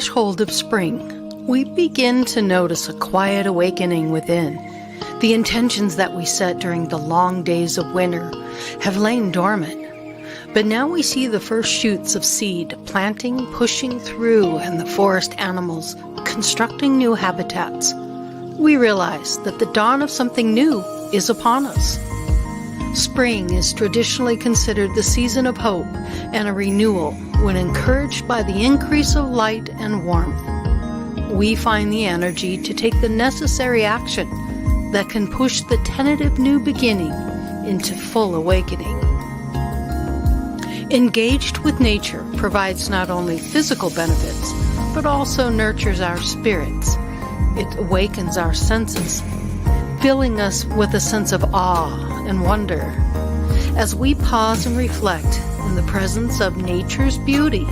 threshold of spring, we begin to notice a quiet awakening within. The intentions that we set during the long days of winter have lain dormant. But now we see the first shoots of seed planting, pushing through, and the forest animals constructing new habitats. We realize that the dawn of something new is upon us. Spring is traditionally considered the season of hope and a renewal when encouraged by the increase of light and warmth. We find the energy to take the necessary action that can push the tentative new beginning into full awakening. Engaged with nature provides not only physical benefits, but also nurtures our spirits. It awakens our senses, filling us with a sense of awe and wonder. As we pause and reflect in the presence of nature's beauty,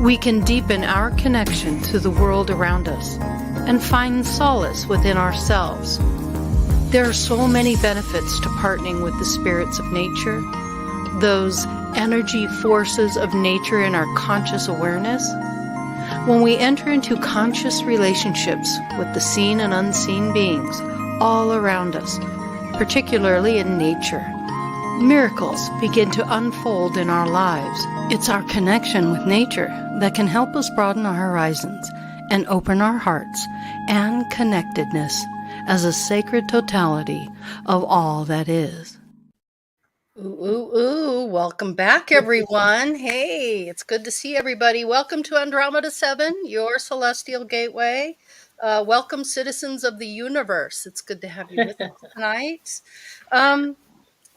we can deepen our connection to the world around us and find solace within ourselves. There are so many benefits to partnering with the spirits of nature, those energy forces of nature in our conscious awareness. When we enter into conscious relationships with the seen and unseen beings all around us, particularly in nature, miracles begin to unfold in our lives. It's our connection with nature that can help us broaden our horizons and open our hearts and connectedness as a sacred totality of all that is. Ooh, welcome back, everyone. Hey, it's good to see everybody. Welcome to Andromeda 7, your celestial gateway. Welcome, citizens of the universe. It's good to have you with us tonight.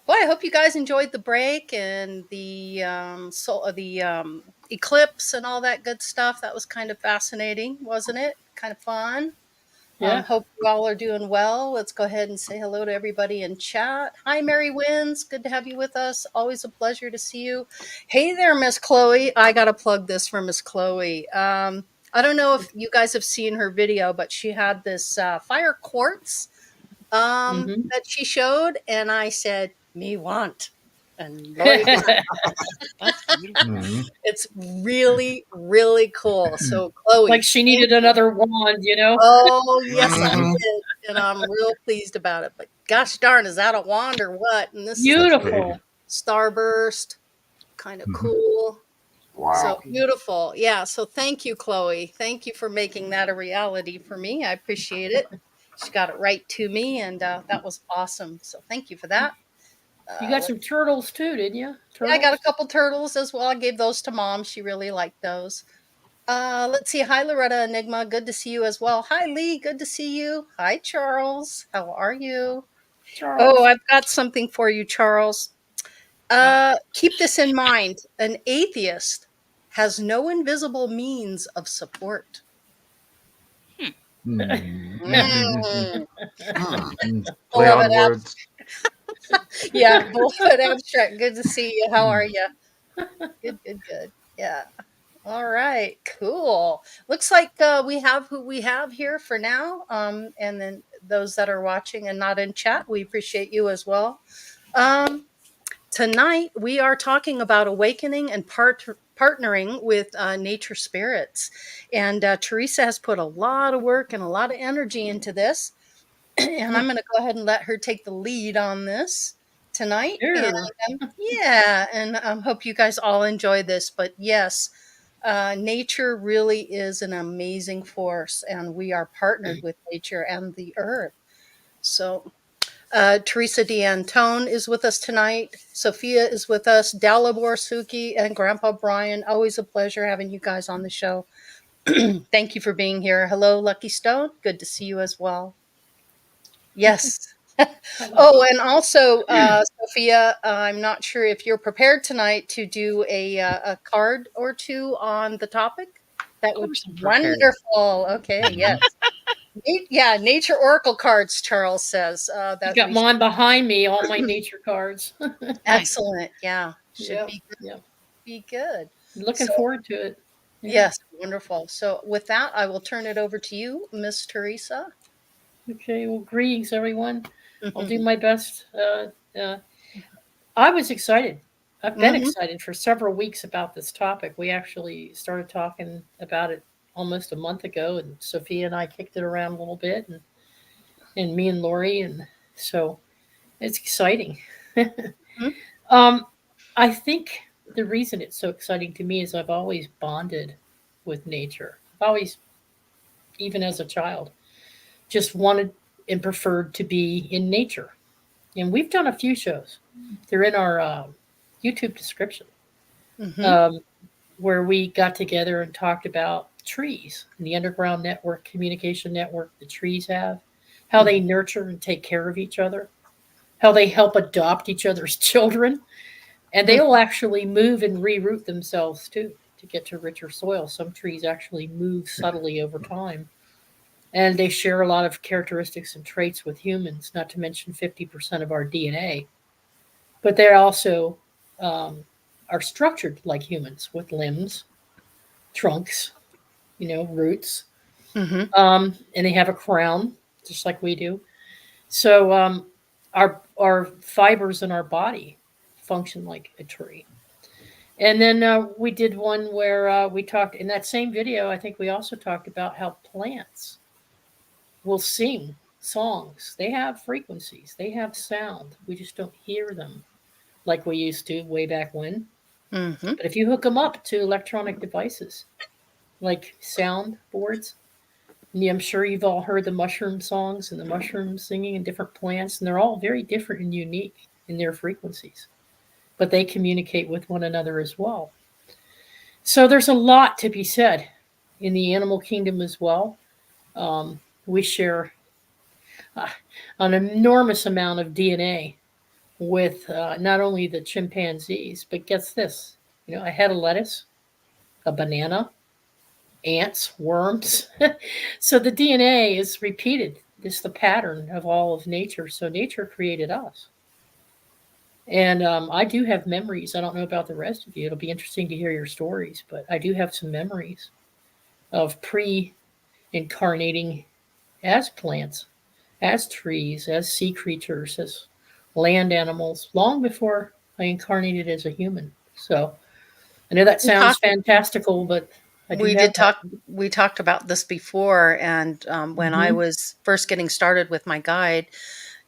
Boy, I hope you guys enjoyed the break and the eclipse and all that good stuff. That was kind of fascinating, wasn't it? Kind of fun. Yeah. Hope you all are doing well. Let's go ahead and say hello to everybody in chat. Hi, Mary Wins. Good to have you with us. Always a pleasure to see you. Hey there, Miss Chloe. I got to plug this for Miss Chloe. I don't know if you guys have seen her video, but she had this fire quartz that she showed, and I said, me want. And Lori, it's really, really cool. So, Chloe, like she needed another wand, you know? Oh, yes, I did. And I'm real pleased about it. But gosh darn, is that a wand or what? And this Beautiful. is starburst. Kind of cool. Wow. So beautiful. Yeah. So thank you, Chloe. Thank you for making that a reality for me. I appreciate it. She got it right to me, and that was awesome. So thank you for that. You got some turtles too, didn't you? Yeah, I got a couple turtles as well. I gave those to Mom. She really liked those. Let's see. Hi, Loretta Enigma. Good to see you as well. Hi, Lee. Good to see you. Hi, Charles. How are you? Charles. Oh, I've got something for you, Charles. Keep this in mind. An atheist has no invisible means of support. Play on words. Yeah, Bullfoot Abstract. Good to see you. How are you? Good. Yeah. All right, cool. Looks like we have who we have here for now. And then those that are watching and not in chat, we appreciate you as well. Tonight, we are talking about awakening and partnering with nature spirits. And Teresa has put a lot of work and a lot of energy into this. And I'm going to go ahead and let her take the lead on this tonight. Sure. And hope you guys all enjoy this. But yes, nature really is an amazing force, and we are partnered with nature and the earth. So Teresa D'Antone is with us tonight. Sophia is with us. Dalibor Suki and Grandpa Brian. Always a pleasure having you guys on the show. Thank you for being here. Hello, Lucky Stone. Good to see you as well. Yes. Oh, and also, Sophia, I'm not sure if you're prepared tonight to do a card or two on the topic. That would be wonderful. Okay, yes. Yeah, nature oracle cards, Charles says. You got mine behind me, all my nature cards. Excellent. Yeah. Should be good. Yeah. Be good. Looking forward to it. Yeah. Yes, wonderful. So with that, I will turn it over to you, Miss Teresa. Okay, well, greetings, everyone. I'll do my best. I was excited. I've been excited for several weeks about this topic. We actually started talking about it almost a month ago, and Sophia and I kicked it around a little bit, and me and Lori, and so it's exciting. Mhm. um, I think the reason it's so exciting to me is I've always bonded with nature. I've always, even as a child, just wanted and preferred to be in nature. And we've done a few shows. They're in our YouTube description, Mhm. um, where we got together and talked about trees and the underground network, communication network the trees have, how they Mhm. nurture and take care of each other, how they help adopt each other's children, and they will actually move and reroot themselves too to get to richer soil. Some trees actually move subtly over time, and they share a lot of characteristics and traits with humans, not to mention 50% of our DNA. But they also um, are structured like humans with limbs, trunks, roots, Mhm. and they have a crown just like we do. So our fibers in our body function like a tree. And then we did one where we talked in that same video. I think we also talked about how plants will sing songs. They have frequencies, they have sound. We just don't hear them like we used to way back when. Mhm. But if you hook them up to electronic devices like sound boards, and I'm sure you've all heard the mushroom songs and the mushroom singing and different plants, and they're all very different and unique in their frequencies, but they communicate with one another as well. So there's a lot to be said in the animal kingdom as well. We share uh, an enormous amount of DNA with not only the chimpanzees, but gets this, a head of lettuce, a banana, ants, worms. So the DNA is repeated. It's the pattern of all of nature. So nature created us. And I do have memories. I don't know about the rest of you. It'll be interesting to hear your stories, but I do have some memories of pre incarnating as plants, as trees, as sea creatures, as land animals, long before I incarnated as a human. So I know that We sounds talked. fantastical, but I do We have did that. talk. We talked about this before, and when I Hmm. was first getting started with my guide,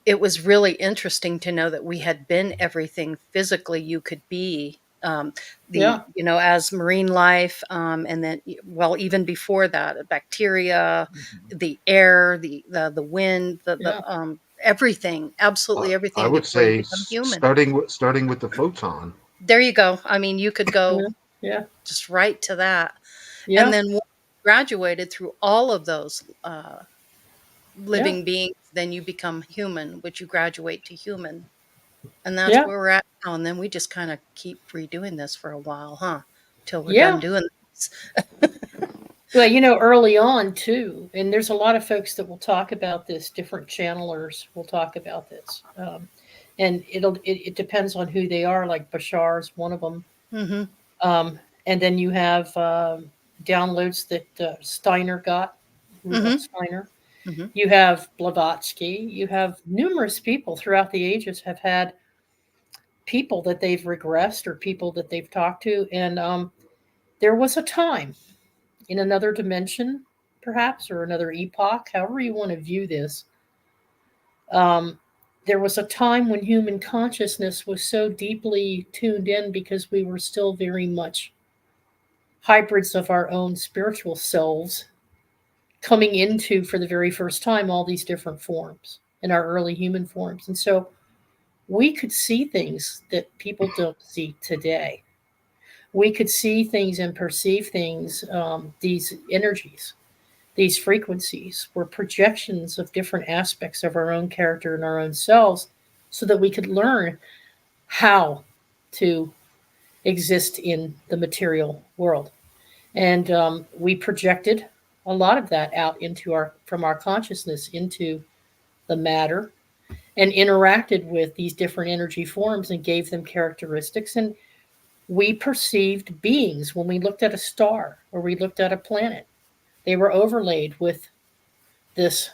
it was really interesting to know that we had been everything physically you could be. Yeah, As marine life, and then, well, even before that, bacteria, the air, the wind, the yeah, everything, absolutely I everything would before you say become human. starting with the photon. There you go. I mean, you could go yeah, yeah, just right to that. And yeah, then once you graduated through all of those yeah, living beings, then you become human, which you graduate to human. And that's yeah, where we're at now. And then we just kind of keep redoing this for a while, huh? Till we're done yeah. doing this. Well, early on too, and there's a lot of folks that will talk about this. Different channelers will talk about this, and it depends on who they are. Like Bashar is one of them, Hmm. and then you have downloads that Steiner got, Rudolf Hmm. Steiner. Hmm. You have Blavatsky. You have numerous people throughout the ages have had people that they've regressed or people that they've talked to, and there was a time in another dimension, perhaps, or another epoch, however you want to view this. Um, there was a time when human consciousness was so deeply tuned in because we were still very much hybrids of our own spiritual selves coming into, for the very first time, all these different forms in our early human forms. And so we could see things that people don't see today. We could see things and perceive things, these energies, these frequencies were projections of different aspects of our own character and our own selves so that we could learn how to exist in the material world. And we projected a lot of that out into from our consciousness into the matter and interacted with these different energy forms and gave them characteristics. And we perceived beings when we looked at a star or we looked at a planet. They were overlaid with this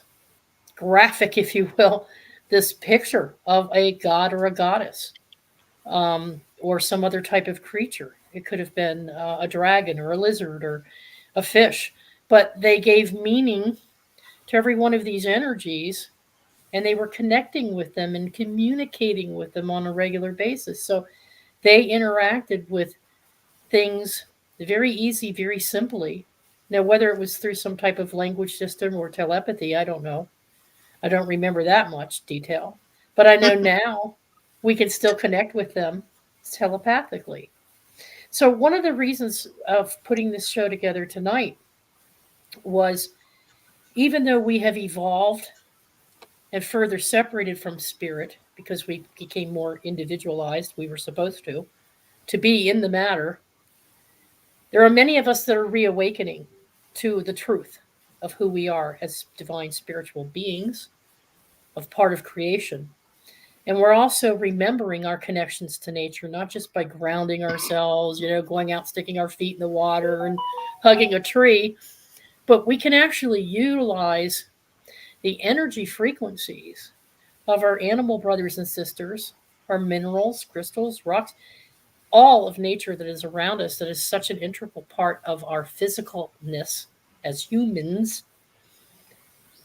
graphic, if you will, this picture of a god or a goddess, or some other type of creature. It could have been a dragon or a lizard or a fish. but they gave meaning to every one of these energies, and they were connecting with them and communicating with them on a regular basis. So they interacted with things very easy, very simply. Now, whether it was through some type of language system or telepathy, I don't know. I don't remember that much detail. But I know now we can still connect with them telepathically. So, one of the reasons of putting this show together tonight was, even though we have evolved and further separated from spirit because we became more individualized, we were supposed to be in the matter, there are many of us that are reawakening to the truth of who we are as divine spiritual beings, of part of creation. And we're also remembering our connections to nature, not just by grounding ourselves, going out, sticking our feet in the water and hugging a tree, but we can actually utilize the energy frequencies of our animal brothers and sisters, our minerals, crystals, rocks, all of nature that is around us, that is such an integral part of our physicalness as humans,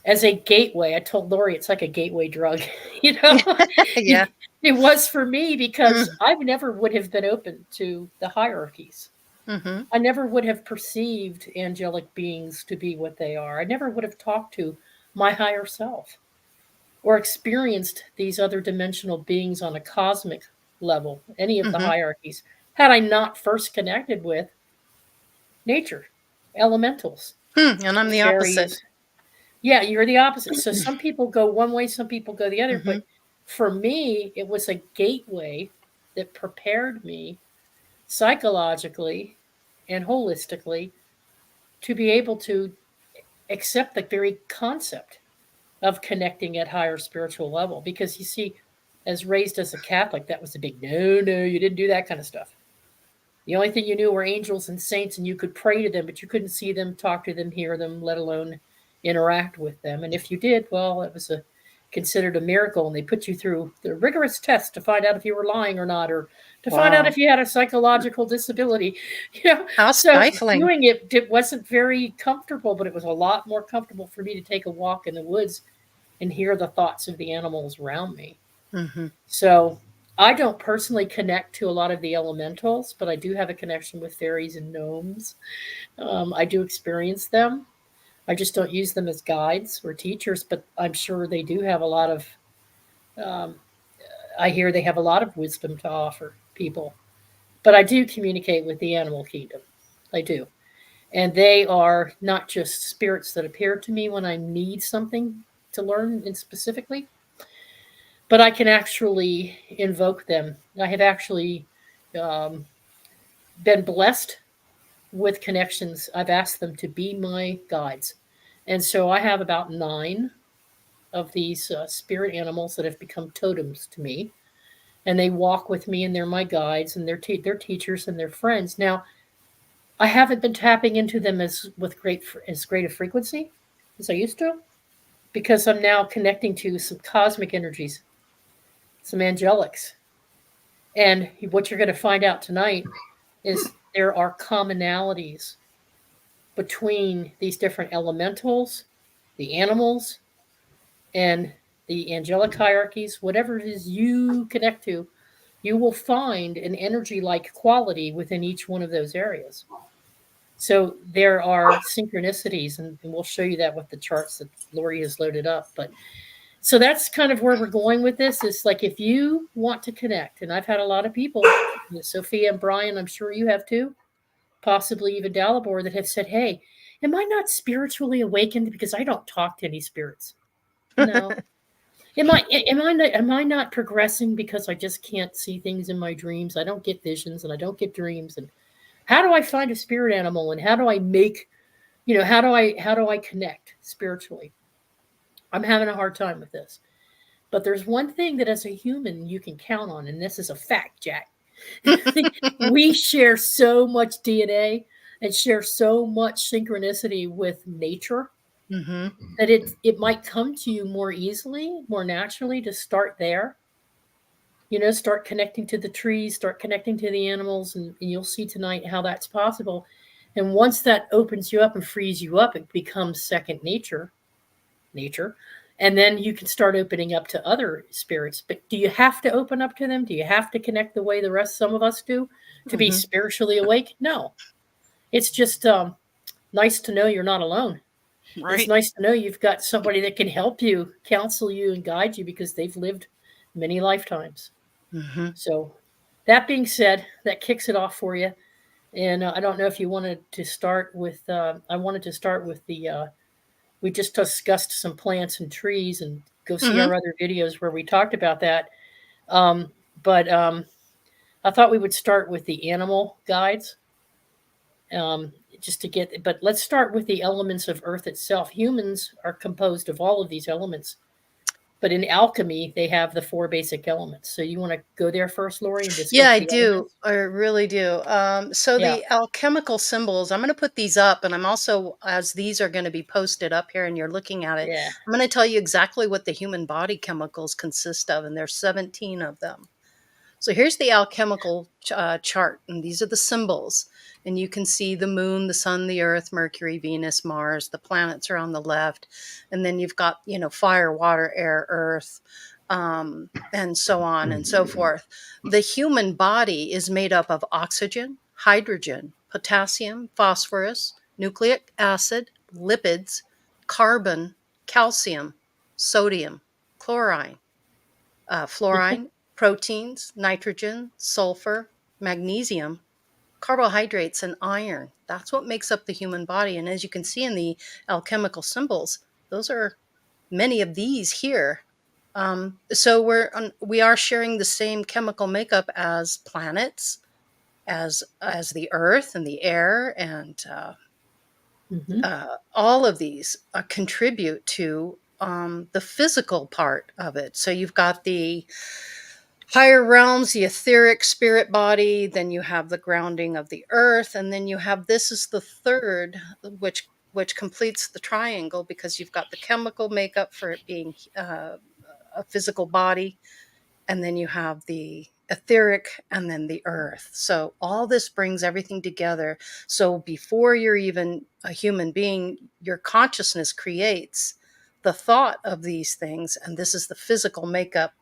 as a gateway. I told Lori it's like a gateway drug. Yeah. It was for me because I never would have been open to the hierarchies. Mm-hmm. I never would have perceived angelic beings to be what they are. I never would have talked to my higher self or experienced these other dimensional beings on a cosmic level, any of the Mm-hmm. hierarchies, had I not first connected with nature, elementals, And I'm the opposite. fairies. Yeah, you're the opposite. So some people go one way, some people go the other. Mm-hmm. But for me, it was a gateway that prepared me psychologically and holistically to be able to accept the very concept of connecting at higher spiritual level. Because you see, as raised as a Catholic, that was a big no, you didn't do that kind of stuff. The only thing you knew were angels and saints, and you could pray to them, but you couldn't see them, talk to them, hear them, let alone interact with them. And if you did, well, it was considered a miracle, and they put you through the rigorous test to find out if you were lying or not, or to find out Wow. if you had a psychological disability. How So stifling. doing it wasn't very comfortable, but it was a lot more comfortable for me to take a walk in the woods and hear the thoughts of the animals around me. Mm-hmm. So I don't personally connect to a lot of the elementals, but I do have a connection with fairies and gnomes. I do experience them. I just don't use them as guides or teachers, but I'm sure they do have a lot of, um, I hear they have a lot of wisdom to offer people. But I do communicate with the animal kingdom. I do. And they are not just spirits that appear to me when I need something to learn in specifically, but I can actually invoke them. I have actually um, been blessed with connections. I've asked them to be my guides. And so I have about 9 of these spirit animals that have become totems to me. And they walk with me, and they're my guides, and they're teachers, and they're friends. Now, I haven't been tapping into them as great a frequency as I used to, because I'm now connecting to some cosmic energies, some angelics. And what you're going to find out tonight is there are commonalities between these different elementals, the animals, and the angelic hierarchies. Whatever it is you connect to, you will find an energy like quality within each one of those areas. So there are synchronicities, and we'll show you that with the charts that Lori has loaded up. But so that's kind of where we're going with this. Is like, if you want to connect, and I've had a lot of people, Sophia and Brian, I'm sure you have too, possibly even Dalibor, that have said, "Hey, am I not spiritually awakened because I don't talk to any spirits? No. Am I not progressing because I just can't see things in my dreams? I don't get visions and I don't get dreams. And how do I find a spirit animal? And how do I make, how do I connect spiritually? I'm having a hard time with this. But there's one thing that as a human you can count on, and this is a fact, Jack. We share so much DNA and share so much synchronicity with nature Mm-hmm. that it might come to you more easily, more naturally to start there. Start connecting to the trees, start connecting to the animals, and you'll see tonight how that's possible. And once that opens you up and frees you up, it becomes second nature. And then you can start opening up to other spirits. But do you have to open up to them? Do you have to connect the way some of us do to be spiritually awake? No. It's just nice to know you're not alone. Right. It's nice to know you've got somebody that can help you, counsel you, and guide you because they've lived many lifetimes. Mm-hmm. So that being said, that kicks it off for you. And I don't know if you wanted to start with, I wanted to start with we just discussed some plants and trees, and go see our other videos where we talked about that. But I thought we would start with the animal guides, just to get, but let's start with the elements of Earth itself. Humans are composed of all of these elements. But in alchemy, they have the 4 basic elements. So you want to go there first, Lori? And discuss Yeah, I the do. elements? I really do. So Yeah. the alchemical symbols, I'm going to put these up, and I'm also, as these are going to be posted up here and you're looking at it, Yeah. I'm going to tell you exactly what the human body chemicals consist of, and there's 17 of them. So here's the alchemical chart, and these are the symbols. And you can see the moon, the sun, the earth, Mercury, Venus, Mars, the planets are on the left. And then you've got, fire, water, air, earth, and so on and so forth. The human body is made up of oxygen, hydrogen, potassium, phosphorus, nucleic acid, lipids, carbon, calcium, sodium, chlorine, fluorine, proteins, nitrogen, sulfur, magnesium, carbohydrates, and iron. That's what makes up the human body. And as you can see in the alchemical symbols, those are many of these here. So we are sharing the same chemical makeup as planets, as the earth and the air, and all of these contribute to the physical part of it. So you've got the higher realms, the etheric spirit body, then you have the grounding of the earth, and then you have, this is the third, which completes the triangle, because you've got the chemical makeup for it being a physical body, and then you have the etheric, and then the earth. So all this brings everything together. So before you're even a human being, your consciousness creates the thought of these things, and this is the physical makeup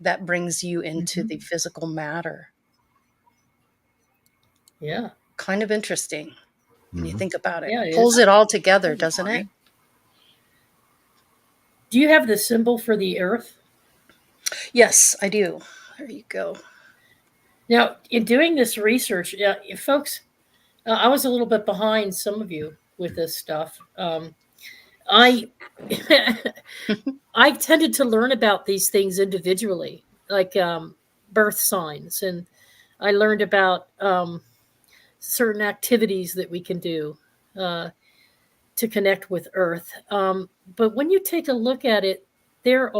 that brings you into the physical matter. Yeah. Kind of interesting when you think about it. Yeah, it Pulls is. it all together, doesn't it? Do you have the symbol for the earth? Yes, I do. There you go. Now, in doing this research, folks, I was a little bit behind some of you with this stuff. I I tended to learn about these things individually, like birth signs, and I learned about certain activities that we can do to connect with Earth. But when you take a look at it, there's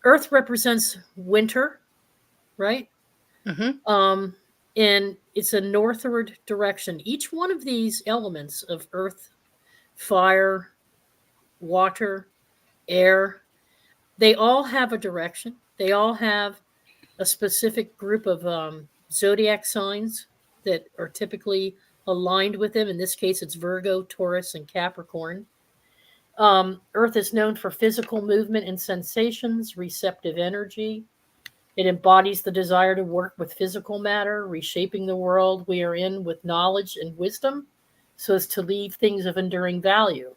Earth represents winter, right? And it's a northward direction. Each one of these elements of earth, fire, water, air, they all have a direction. They all have a specific group of zodiac signs that are typically aligned with them. In this case, it's Virgo, Taurus, and Capricorn. Earth is known for physical movement and sensations, receptive energy. It embodies the desire to work with physical matter, reshaping the world we are in with knowledge and wisdom so as to leave things of enduring value.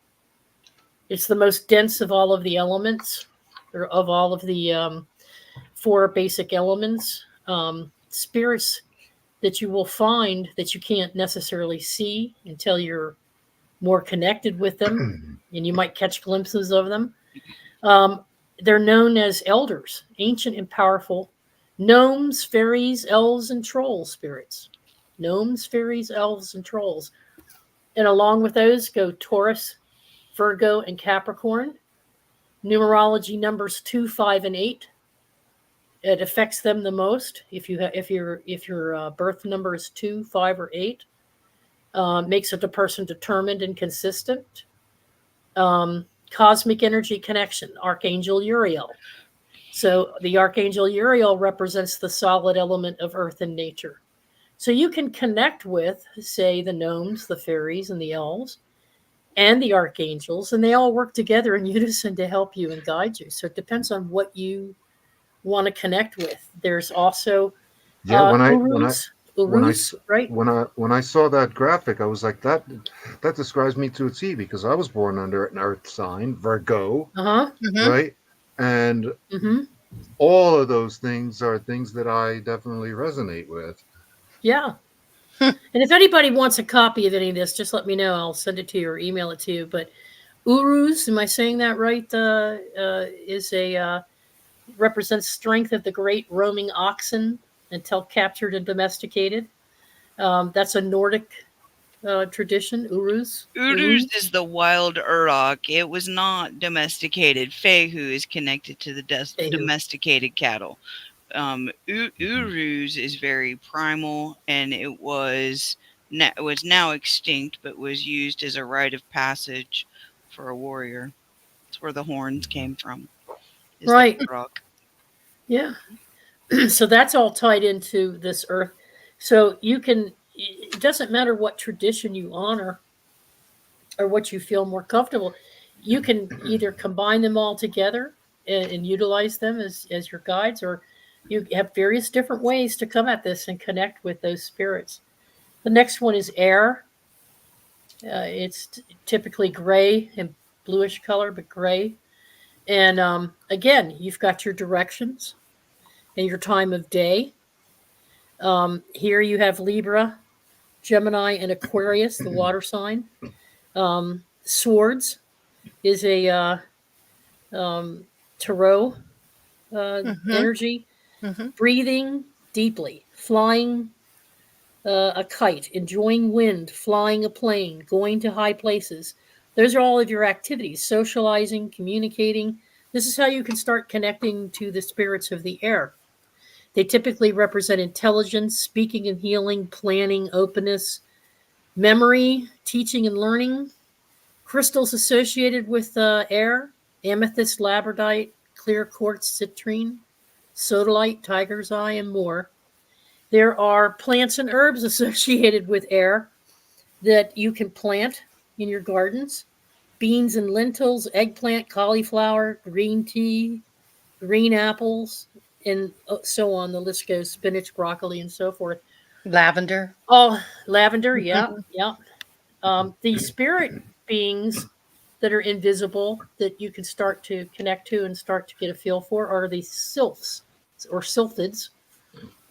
It's the most dense of all of the elements, or of all of the 4 basic elements. Spirits that you will find that you can't necessarily see until you're more connected with them, and you might catch glimpses of them. They're known as elders, ancient and powerful gnomes, fairies, elves, and troll spirits. Gnomes, fairies, elves, and trolls. And along with those go Taurus, Virgo, and Capricorn. Numerology numbers 2, 5, and 8. It affects them the most. If your birth number is 2, 5, or 8, makes it a person determined and consistent. Cosmic energy connection, Archangel Uriel. So the Archangel Uriel represents the solid element of earth and nature. So you can connect with, say, the gnomes, the fairies, and the elves, and the archangels, and they all work together in unison to help you and guide you. So it depends on what you want to connect with. There's also Yeah, urus, right? when I saw that graphic, I was like, that describes me to a T, because I was born under an earth sign, Virgo, Uh-huh. Hmm. right? And Mm-hmm. all of those things are things that I definitely resonate with. Yeah. And if anybody wants a copy of any of this, just let me know. I'll send it to you or email it to you. But urus, am I saying that right? Is a represents strength of the great roaming oxen until captured and domesticated. That's a Nordic tradition. Urus. Uruz is the wild Urok. It was not domesticated. Fehu is connected to the Fehu. domesticated cattle. Uruz is very primal, and it was now extinct, but was used as a rite of passage for a warrior. That's where the horns came from. Is Right. the Urok. Yeah. So that's all tied into this earth. So you can, it doesn't matter what tradition you honor or what you feel more comfortable. You can either combine them all together and utilize them as your guides, or you have various different ways to come at this and connect with those spirits. The next one is air. It's typically gray and bluish color, but gray. And again, you've got your directions and your time of day. Here you have Libra, Gemini, and Aquarius, the water sign. Swords is a tarot energy. Mm-hmm. Breathing deeply, flying a kite, enjoying wind, flying a plane, going to high places. Those are all of your activities, socializing, communicating. This is how you can start connecting to the spirits of the air. They typically represent intelligence, speaking and healing, planning, openness, memory, teaching and learning. Crystals associated with air: amethyst, labradite, clear quartz, citrine, sodalite, tiger's eye, and more. There are plants and herbs associated with air that you can plant in your gardens: beans and lentils, eggplant, cauliflower, green tea, green apples, and so on. The list goes: spinach, broccoli, and so forth. Lavender. Oh, lavender, yeah, yeah. The spirit beings that are invisible that you can start to connect to and start to get a feel for are the sylphs or sylphids.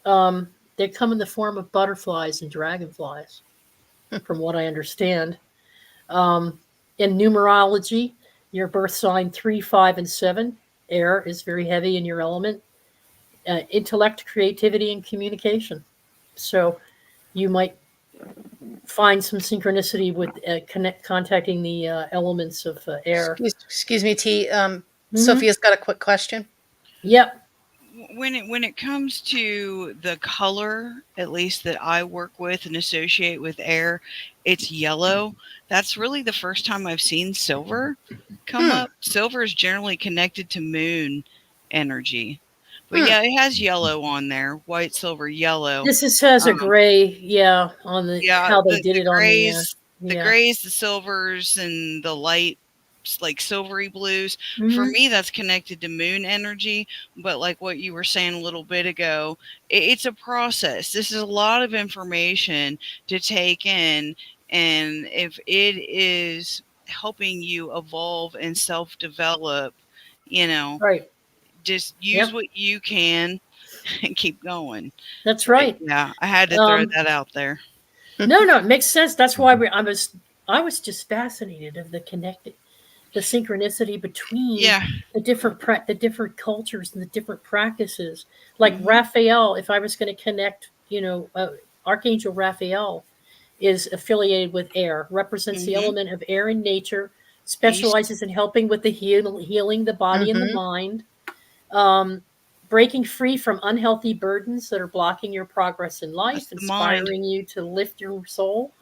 They come in the form of butterflies and dragonflies, from what I understand. In numerology, your birth sign 3, 5, and 7, air, is very heavy in your element. Intellect, creativity, and communication. So you might find some synchronicity with contacting the elements of air. Excuse me, T. Sophia's got a quick question. Yep. When it comes to the color, at least that I work with and associate with air, it's yellow. That's really the first time I've seen silver come up. Silver is generally connected to moon energy. But yeah, it has yellow on there. White, silver, yellow. This has a gray, yeah, on the how they did it grays, on the grays, the silvers, and the light, like silvery blues. For me, that's connected to moon energy. But like what you were saying a little bit ago, it's a process. This is a lot of information to take in. And if it is helping you evolve and self-develop, right. Just use what you can and keep going. That's right. But yeah, I had to throw that out there. No, it makes sense. That's why I was just fascinated of the synchronicity between the different cultures and the different practices. Like Raphael, if I was going to connect, Archangel Raphael is affiliated with air, represents the element of air in nature, specializes in helping with the healing the body and the mind, breaking free from unhealthy burdens that are blocking your progress in life, inspiring you to lift your soul.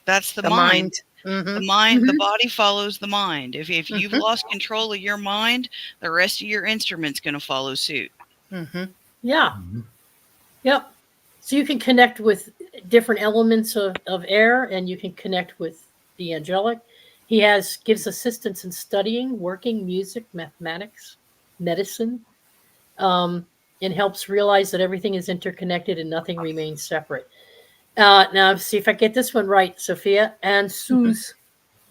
That's the mind. The Mm-hmm. mind, the body follows the mind. If you've lost control of your mind, the rest of your instrument's going to follow suit. Mm-hmm. Yeah. Mhm. Yep. So you can connect with different elements of air, and you can connect with the angelic. He gives assistance in studying, working, music, mathematics, medicine, and helps realize that everything is interconnected and nothing remains separate. Now, see if I get this one right, Sophia. And Sus,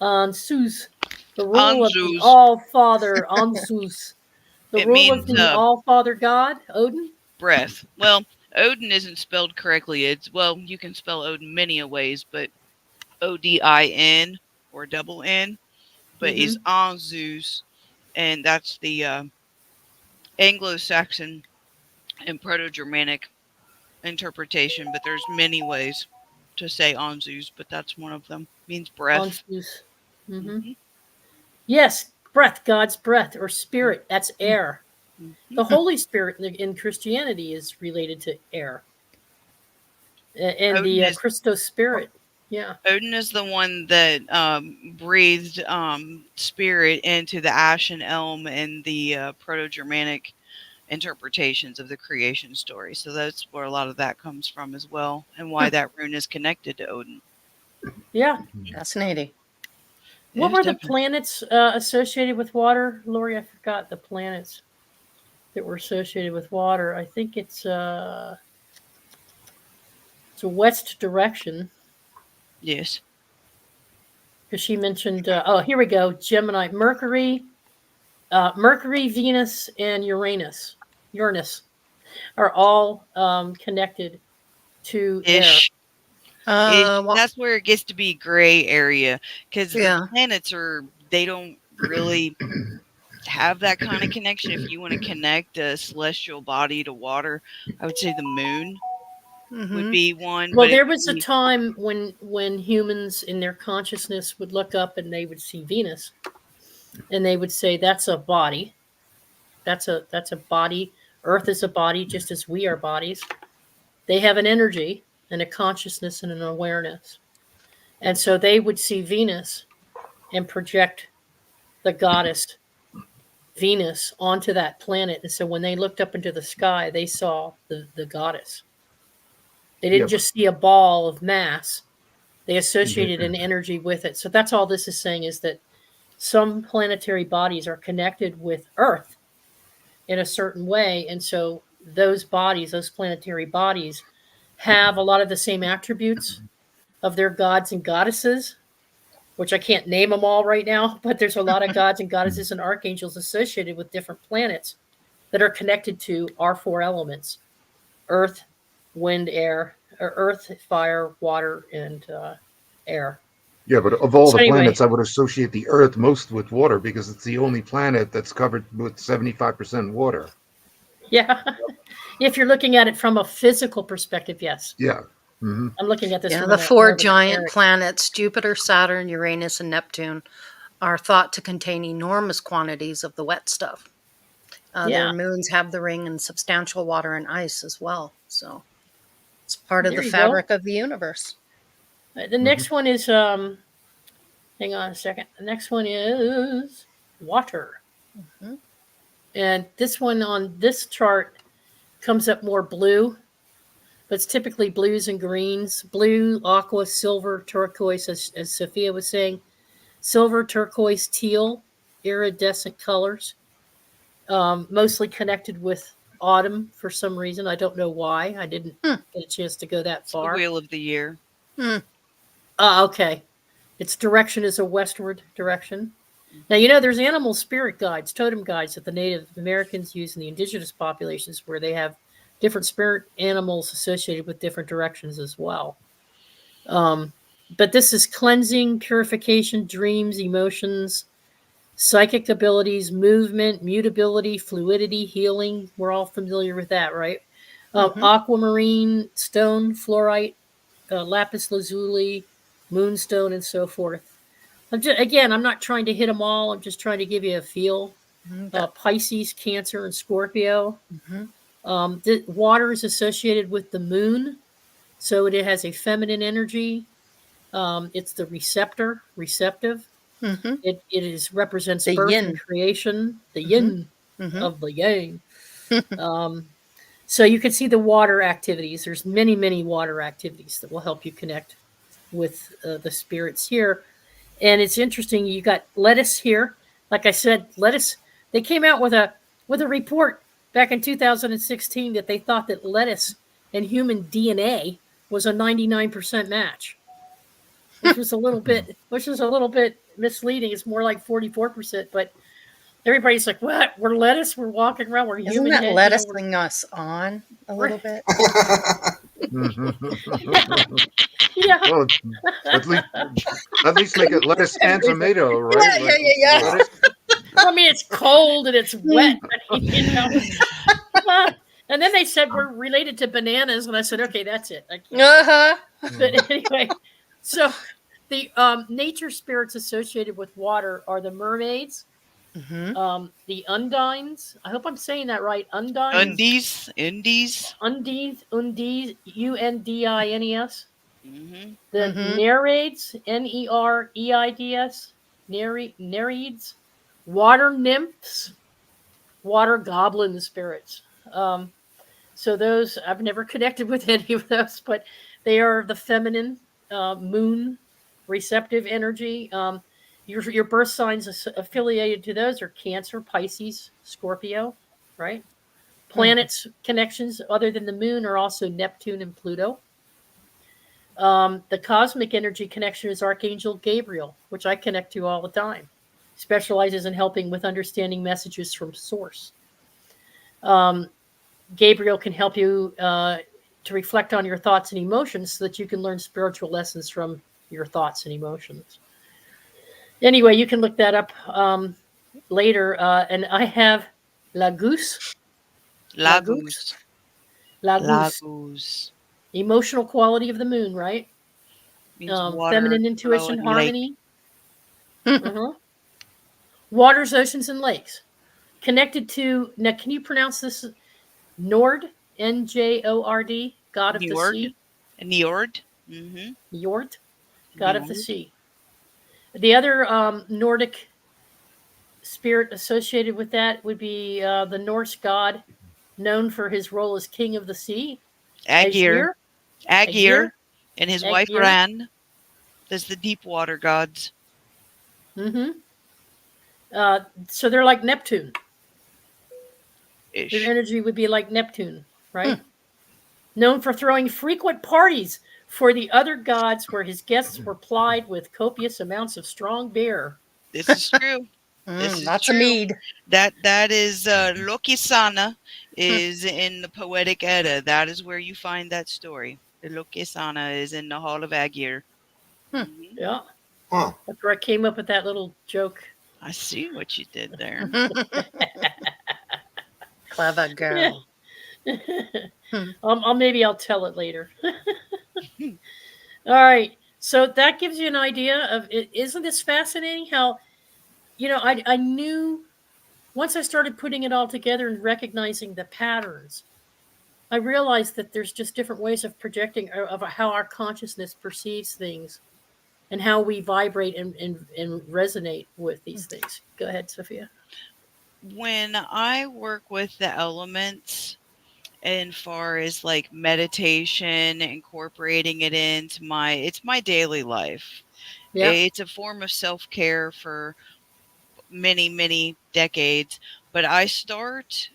Ansus, the rule of the Anzus. All Father, Ansus, the It rule of means the All Father God, Odin. breath. Well, Odin isn't spelled correctly. Well, you can spell Odin many a ways, but Odin or double N, but is Anzus, and that's the Anglo-Saxon and Proto-Germanic interpretation. But there's many ways to say Anzus, but that's one of them. Means breath. Ansus. Mm-hmm. Yes, breath, God's breath or spirit. That's air. Mm-hmm. The Holy Spirit in Christianity is related to air, and Odin the is Christos spirit. Yeah. Odin is the one that breathed spirit into the ashen elm and the Proto-Germanic interpretations of the creation story. So that's where a lot of that comes from as well, and why that rune is connected to Odin. Yeah. Fascinating. What Yes, were the definitely. planets associated with water, Lori? I forgot the planets that were associated with water. I think it's a west direction Yes. because she mentioned. Oh, here we go. Gemini, Mercury, Venus, and Uranus. Uranus are all connected to air. Ish. Well, That's where it gets to be gray area, because the yeah. planets they don't really have that kind of connection. If you want to connect a celestial body to water, I would say the moon would Mm-hmm. be one. Well, But it there would was a be, time when humans in their consciousness would look up and they would see Venus, and they would say that's a body. That's a body. Earth is a body, just as we are bodies. They have an energy and a consciousness and an awareness, and so they would see Venus and project the goddess Venus onto that planet. And so when they looked up into the sky, they saw the goddess. They Yeah, didn't just see a ball of mass. They yeah, associated an energy with it. So that's all this is saying, is that some planetary bodies are connected with Earth in a certain way. And so those bodies, those planetary bodies, have a lot of the same attributes of their gods and goddesses, which I can't name them all right now, but there's a lot of gods and goddesses and archangels associated with different planets that are connected to our four elements: earth, wind, air, or earth, fire, water, and air. yeah. But of all So the anyway, planets, I would associate the Earth most with water because it's the only planet that's covered with 75% water. yeah, if you're looking at it from a physical perspective, yes. Yeah. Hmm. I'm looking at this Yeah, from the four more of an giant etheric. planets, Jupiter, Saturn, Uranus, and Neptune, are thought to contain enormous quantities of the wet stuff. Their Yeah, moons have the ring and substantial water and ice as well. So it's part of there the you go. fabric of the universe. The Hmm. next one is hang on a second. The next one is water. Mhm. And this one on this chart comes up more blue, but it's typically blues and greens: blue, aqua, silver, turquoise, as Sophia was saying, silver, turquoise, teal, iridescent colors, mostly connected with autumn for some reason. I don't know why. I didn't Hmm. get a chance to go that it's the far. wheel of the year. Hmm. Okay. Its direction is a westward direction. Now, there's animal spirit guides, totem guides that the Native Americans use in the indigenous populations, where they have different spirit animals associated with different directions as well. But this is cleansing, purification, dreams, emotions, psychic abilities, movement, mutability, fluidity, healing. We're all familiar with that, right? Mhm. Aquamarine, stone, fluorite, lapis lazuli, moonstone, and so forth. I'm not trying to hit them all. I'm just trying to give you a feel. Mhm. Pisces, Cancer, and Scorpio. Mhm. The water is associated with the moon, so it has a feminine energy. It's the receptive. Mm-hmm. It represents The birth yin. and creation, the Mhm. yin Mm-hmm. of the yang. So you can see the water activities. There's many water activities that will help you connect with the spirits here. And it's interesting. You got lettuce here. Like I said, lettuce. They came out with a report back in 2016 that they thought that lettuce and human DNA was a 99% match, which was a little bit misleading. It's more like 44%, but everybody's like, "What? We're lettuce? We're walking around. We're Isn't human that heads? lettucing us on a We're little bit? yeah." Well, at least make it lettuce and Anyways, tomato, right? Like Yeah. lettuce. I mean, it's cold and it's wet. I mean, and then they said we're related to bananas, and I said, okay, that's it. I can't. Uh-huh. But anyway, so the nature spirits associated with water are the mermaids, Mm-hmm. the undines. I hope I'm saying that right. Undines, Undies. undines, Undines. Mm-hmm. The Mm-hmm. nereids, Nereids, nereids, water nymphs, water goblin spirits. So those, I've never connected with any of those, but they are the feminine moon receptive energy. Your birth signs affiliated to those are Cancer, Pisces, Scorpio, right? Planets connections other than the moon are also Neptune and Pluto. The cosmic energy connection is Archangel Gabriel, which I connect to all the time. Specializes in helping with understanding messages from source. Um, Gabriel can help you to reflect on your thoughts and emotions so that you can learn spiritual lessons from your thoughts and emotions. Anyway, you can look that up later. And I have Laguz, Laguz, Lagos. Laguz, Lagos emotional quality of the moon, right? means water, Feminine flow, intuition, and lake. harmony. Uh-huh. Waters, oceans, and lakes. Connected to, now, can you pronounce this? Nord, Njord, god of the Njord. sea. Njord. Mm-hmm. Njord, god of the Njord. sea. The other Nordic spirit associated with that would be the Norse god known for his role as king of the sea, Aegir. Aegir. Aegir Aegir. and his wife Aegir. Ran. That's the deep water gods. Mm-hmm. So they're like Neptune. Their Ish. energy would be like Neptune, right? Known for throwing frequent parties for the other gods where his guests were plied with copious amounts of strong beer. This is true. This is Lots of true. mead. That is Lokisana is in the Poetic Edda. That is where you find that story. The Lokisana is in the Hall of Aegir. Mhm. Yeah. Huh. That's where I came up with that little joke. I see what you did there. Clever girl. Maybe I'll tell it later. All right. So that gives you an idea of it. Isn't this fascinating? How, I knew once I started putting it all together and recognizing the patterns, I realized that there's just different ways of projecting of how our consciousness perceives things and how we vibrate and resonate with these things. Go ahead, Sophia. When I work with the elements, and far as like meditation, incorporating it into it's my daily life. Yeah. It's a form of self-care for many decades, but I start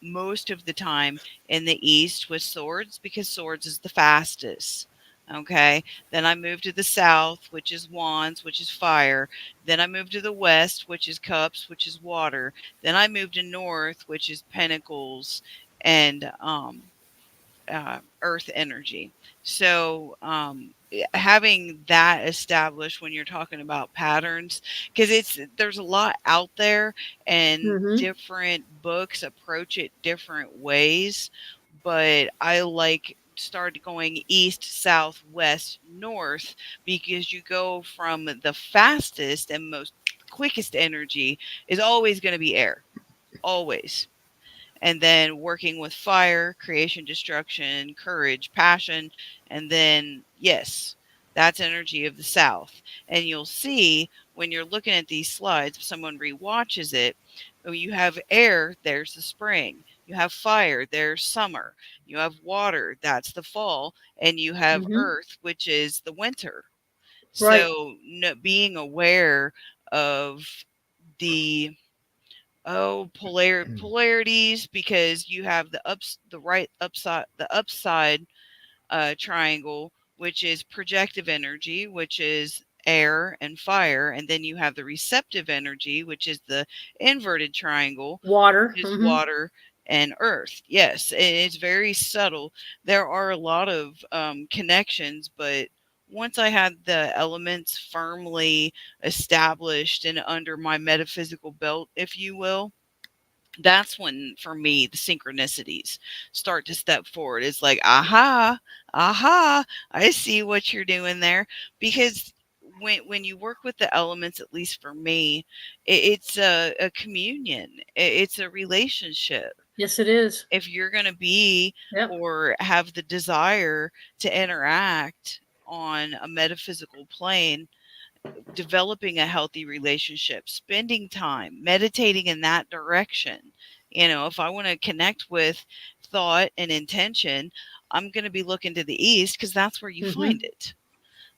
most of the time in the east with swords because swords is the fastest. Okay, then I move to the south, which is wands, which is fire. Then I move to the west, which is cups, which is water. Then I move to north, which is pentacles and earth energy. So having that established when you're talking about patterns, because there's a lot out there and Mm-hmm. different books approach it different ways, but I like start going east, south, west, north, because you go from the fastest and most quickest energy is always going to be air, always. And then working with fire, creation, destruction, courage, passion, and then yes, That's energy of the south. And you'll see when you're looking at these slides, if someone rewatches it, you have air, there's the spring. You have fire, there's summer. You have water, that's the fall. And you have Mm-hmm. earth, which is the winter. Right. So being aware of the polarities, because you have the upside triangle, which is projective energy, which is air and fire, and then you have the receptive energy, which is the inverted triangle, Water. which is Mm-hmm. water and earth. Yes, and it's very subtle. There are a lot of connections, but once I had the elements firmly established and under my metaphysical belt, if you will, that's when, for me, the synchronicities start to step forward. It's like, aha, aha, I see what you're doing there. Because when you work with the elements, at least for me, it's a communion, it's a relationship. Yes, it is. If you're going to be Yep. or have the desire to interact on a metaphysical plane, developing a healthy relationship, spending time, meditating in that direction. If I want to connect with thought and intention, I'm going to be looking to the east because that's where you Mm-hmm. find it.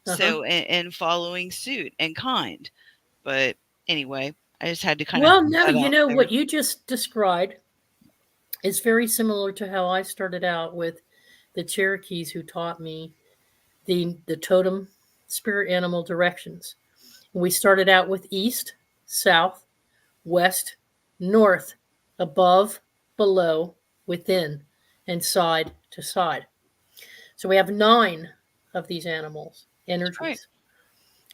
Uh-huh. So, and following suit and kind. But anyway, I just had to kind of Well, put no, that out there. what you just described is very similar to how I started out with the Cherokees who taught me the totem spirit animal directions. We started out with east, south, west, north, above, below, within, and side to side. So we have 9 of these animals, Right. energies.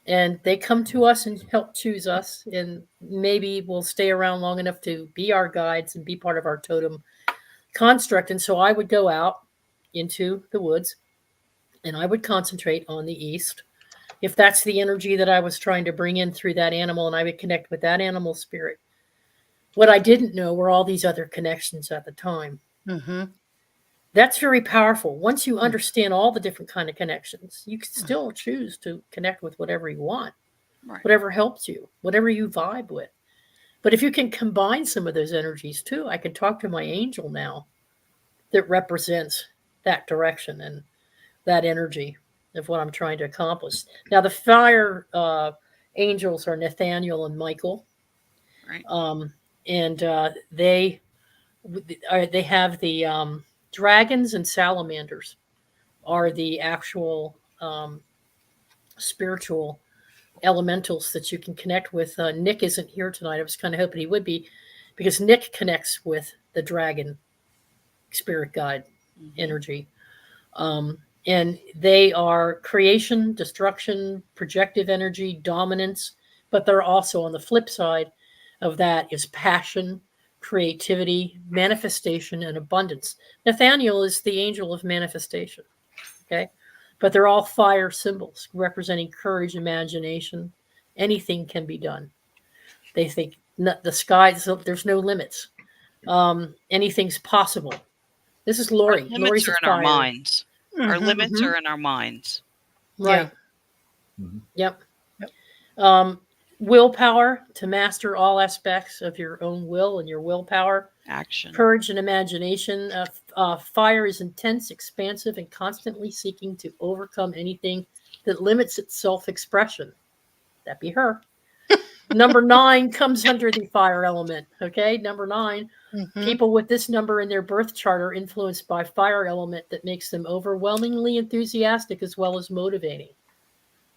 And they come to us and help choose us. And maybe we'll stay around long enough to be our guides and be part of our totem construct. And so I would go out into the woods and I would concentrate on the east. If that's the energy that I was trying to bring in through that animal, and I would connect with that animal spirit. What I didn't know were all these other connections at the time. Mm-hmm. That's very powerful. Once you understand all the different kind of connections, you can still choose to connect with whatever you want, Right. whatever helps you, whatever you vibe with. But if you can combine some of those energies too, I can talk to my angel now that represents that direction and that energy of what I'm trying to accomplish. Now, the fire angels are Nathaniel and Michael, Right. and they have the dragons and salamanders are the actual spiritual elementals that you can connect with. Nick isn't here tonight. I was kind of hoping he would be, because Nick connects with the dragon spirit guide energy. And they are creation, destruction, projective energy, dominance, but they're also, on the flip side of that, is passion, creativity, manifestation, and abundance. Nathaniel is the angel of manifestation. Okay. But they're all fire symbols representing courage, imagination. Anything can be done. They think the sky, there's no limits. Anything's possible. This is Our Lori. limits Lori's are a in our fire. minds. Our Mm-hmm. limits Mhm. are in our minds. Right. Mhm. Yep. Yep. Willpower to master all aspects of your own will and your willpower. Action. Courage and imagination. Fire is intense, expansive, and constantly seeking to overcome anything that limits its self-expression. That'd be her. Number 9 comes under the fire element. Okay, number 9. Mm-hmm. People with this number in their birth chart are influenced by fire element that makes them overwhelmingly enthusiastic as well as motivating.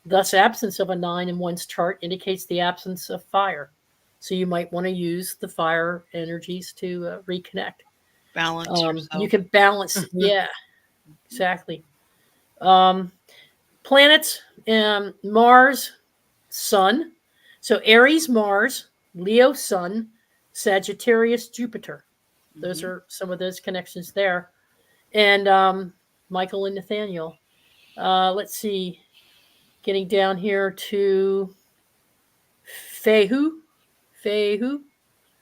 Thus, absence of a 9 in one's chart indicates the absence of fire. So you might want to use the fire energies to reconnect. Balance yourself. You can balance. Mhm. Yeah, exactly. Planets, Mars, Sun. So Aries, Mars, Leo, Sun, Sagittarius, Jupiter. Those are some of those connections there. And Michael and Nathaniel. Let's see. Getting down here to Fehu. Fehu.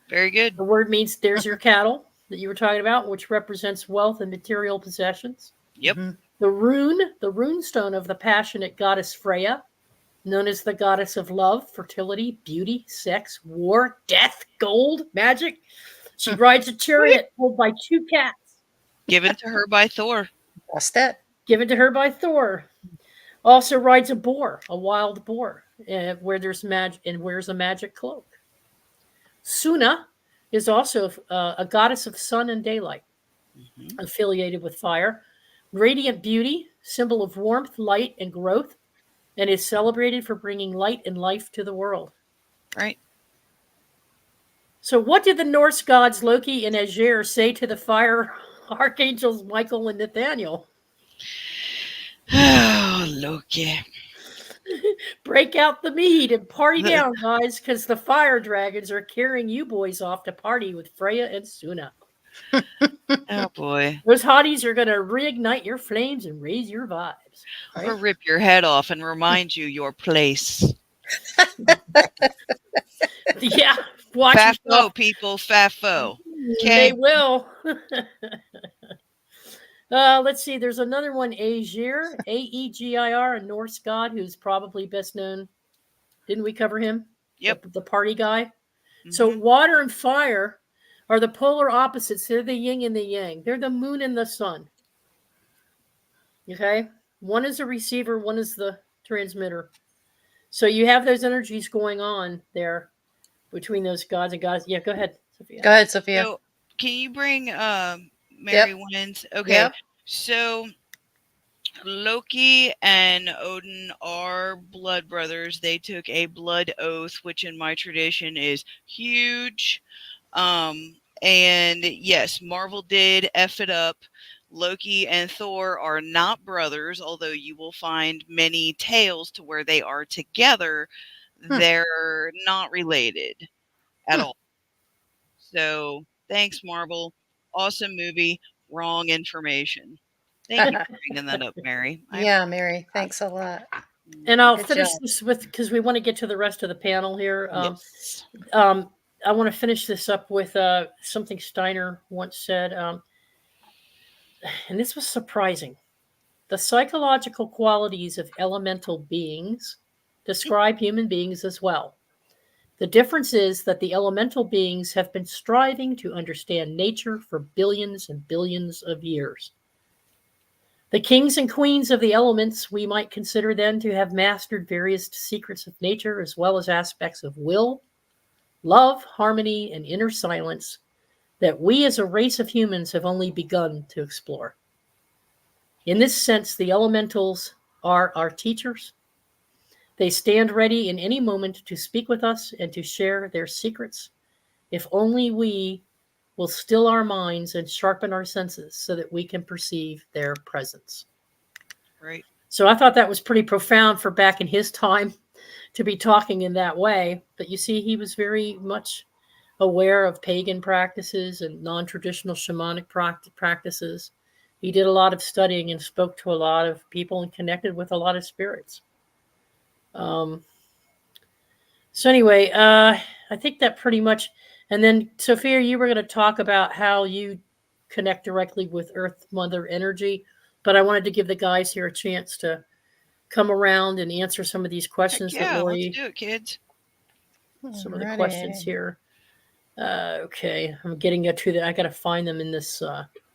Very good. The word means there's your cattle that you were talking about, which represents wealth and material possessions. Yep. Mm-hmm. The rune stone of the passionate goddess Freya, known as the goddess of love, fertility, beauty, sex, war, death, gold, magic. She rides a chariot pulled by 2 cats, Given to her by Thor. That's it. given to her by Thor. Also rides a boar, a wild boar, where there's magic and wears a magic cloak. Suna is also a goddess of sun and daylight, affiliated with fire. Radiant beauty, symbol of warmth, light, and growth, and is celebrated for bringing light and life to the world. Right. So, what did the Norse gods Loki and Aegir say to the fire archangels Michael and Nathaniel? Oh, Loki. Break out the mead and party down, guys, because the fire dragons are carrying you boys off to party with Freya and Suna. Oh, boy. Those hotties are going to reignite your flames and raise your vibes. Or rip your head off and remind you your place. Yeah. Watch Fafo, yourself. people. Fafo. They Okay. will. Let's see. There's another one, Aegir, Aegir, a Norse god who's probably best known. Didn't we cover him? Yep. The party guy. So water and fire are the polar opposites. They're the yin and the yang. They're the moon and the sun. Okay? One is a receiver, one is the transmitter. So you have those energies going on there between those gods and gods. Yeah, go ahead, Sophia. Go ahead, Sophia. So, can you bring Mary Wins? Okay. Yep. So, Loki and Odin are blood brothers. They took a blood oath, which in my tradition is huge. And yes, Marvel did F it up. Loki and Thor are not brothers, although you will find many tales to where they are together. They're not related at all. So thanks, Marvel. Awesome movie. Wrong information. Thank you for bringing that up, Mary. Yeah, Mary. Thanks a lot. And I'll Good finish job. this with, because we want to get to the rest of the panel here. Yes. I want to finish this up with something Steiner once said, and this was surprising. The psychological qualities of elemental beings describe human beings as well. The difference is that the elemental beings have been striving to understand nature for billions and billions of years. The kings and queens of the elements we might consider then to have mastered various secrets of nature as well as aspects of will, love, harmony, and inner silence that we as a race of humans have only begun to explore. In this sense, the elementals are our teachers. They stand ready in any moment to speak with us and to share their secrets, if only we will still our minds and sharpen our senses so that we can perceive their presence. Right. So I thought that was pretty profound for back in his time to be talking in that way. But you see, he was very much aware of pagan practices and non-traditional shamanic practices. He did a lot of studying and spoke to a lot of people and connected with a lot of spirits. So anyway, I think that pretty much, and then Sophia, you were going to talk about how you connect directly with Earth Mother energy, but I wanted to give the guys here a chance to come around and answer some of these questions Heck yeah, that Lori, let's do it, kids. some of the questions here. Okay, I'm getting to the, I got to find them in this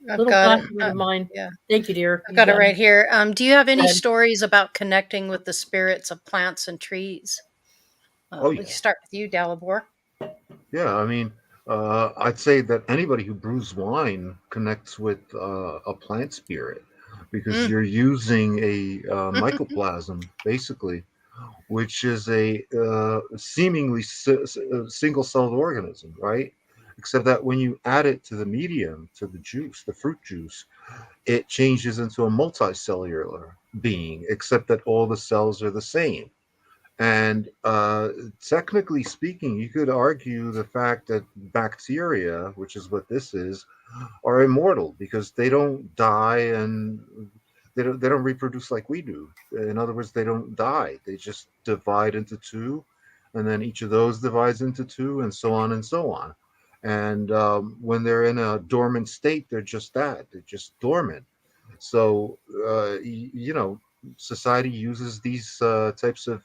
I've little got it. document of mine. Yeah. Thank you, dear. I've got it right here. Do you have any ahead. stories about connecting with the spirits of plants and trees? We can start with you, Dalibor. Yeah, I mean, I'd say that anybody who brews wine connects with a plant spirit because you're using a mycoplasm, basically, which is a seemingly single-celled organism, right? Except that when you add it to the medium, to the juice, the fruit juice, it changes into a multicellular being, except that all the cells are the same. And technically speaking, you could argue the fact that bacteria, which is what this is, are immortal because they don't die and they don't reproduce like we do. In other words, they don't die. They just divide into two, and then each of those divides into two, and so on and so on. And when they're in a dormant state, they're just that. They're just dormant. So, society uses these types of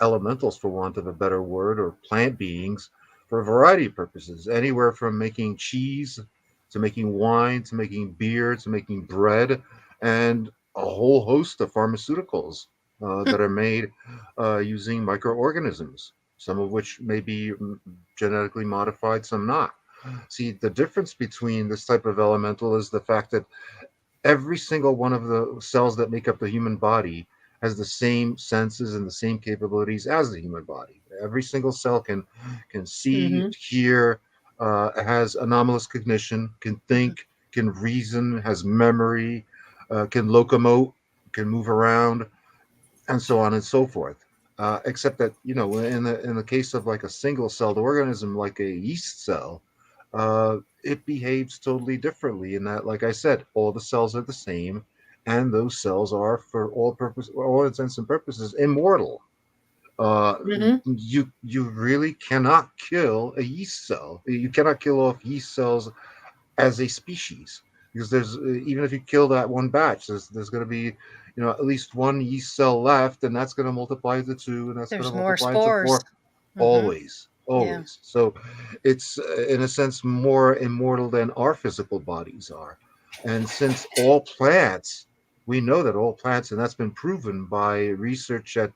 elementals, for want of a better word, or plant beings for a variety of purposes, anywhere from making cheese to making wine to making beer to making bread, and a whole host of pharmaceuticals that are made using microorganisms, some of which may be genetically modified, some not. See, the difference between this type of elemental is the fact that every single one of the cells that make up the human body has the same senses and the same capabilities as the human body. Every single cell can see, Mm-hmm. hear, has anomalous cognition, can think, can reason, has memory, can locomote, can move around, and so on and so forth. Except that, in the case of like a single-celled organism like a yeast cell, it behaves totally differently in that, like I said, all the cells are the same, and those cells are, for all intents and purposes, immortal. Uh, Mm-hmm. you really cannot kill a yeast cell. You cannot kill off yeast cells as a species, because there's even if you kill that one batch, there's going to be at least one yeast cell left, and that's going to multiply into two, and that's going There's to more multiply into spores. four. Hmm. Always, Yeah. always. So it's in a sense more immortal than our physical bodies are. And since all plants, we know that all plants, and that's been proven by research at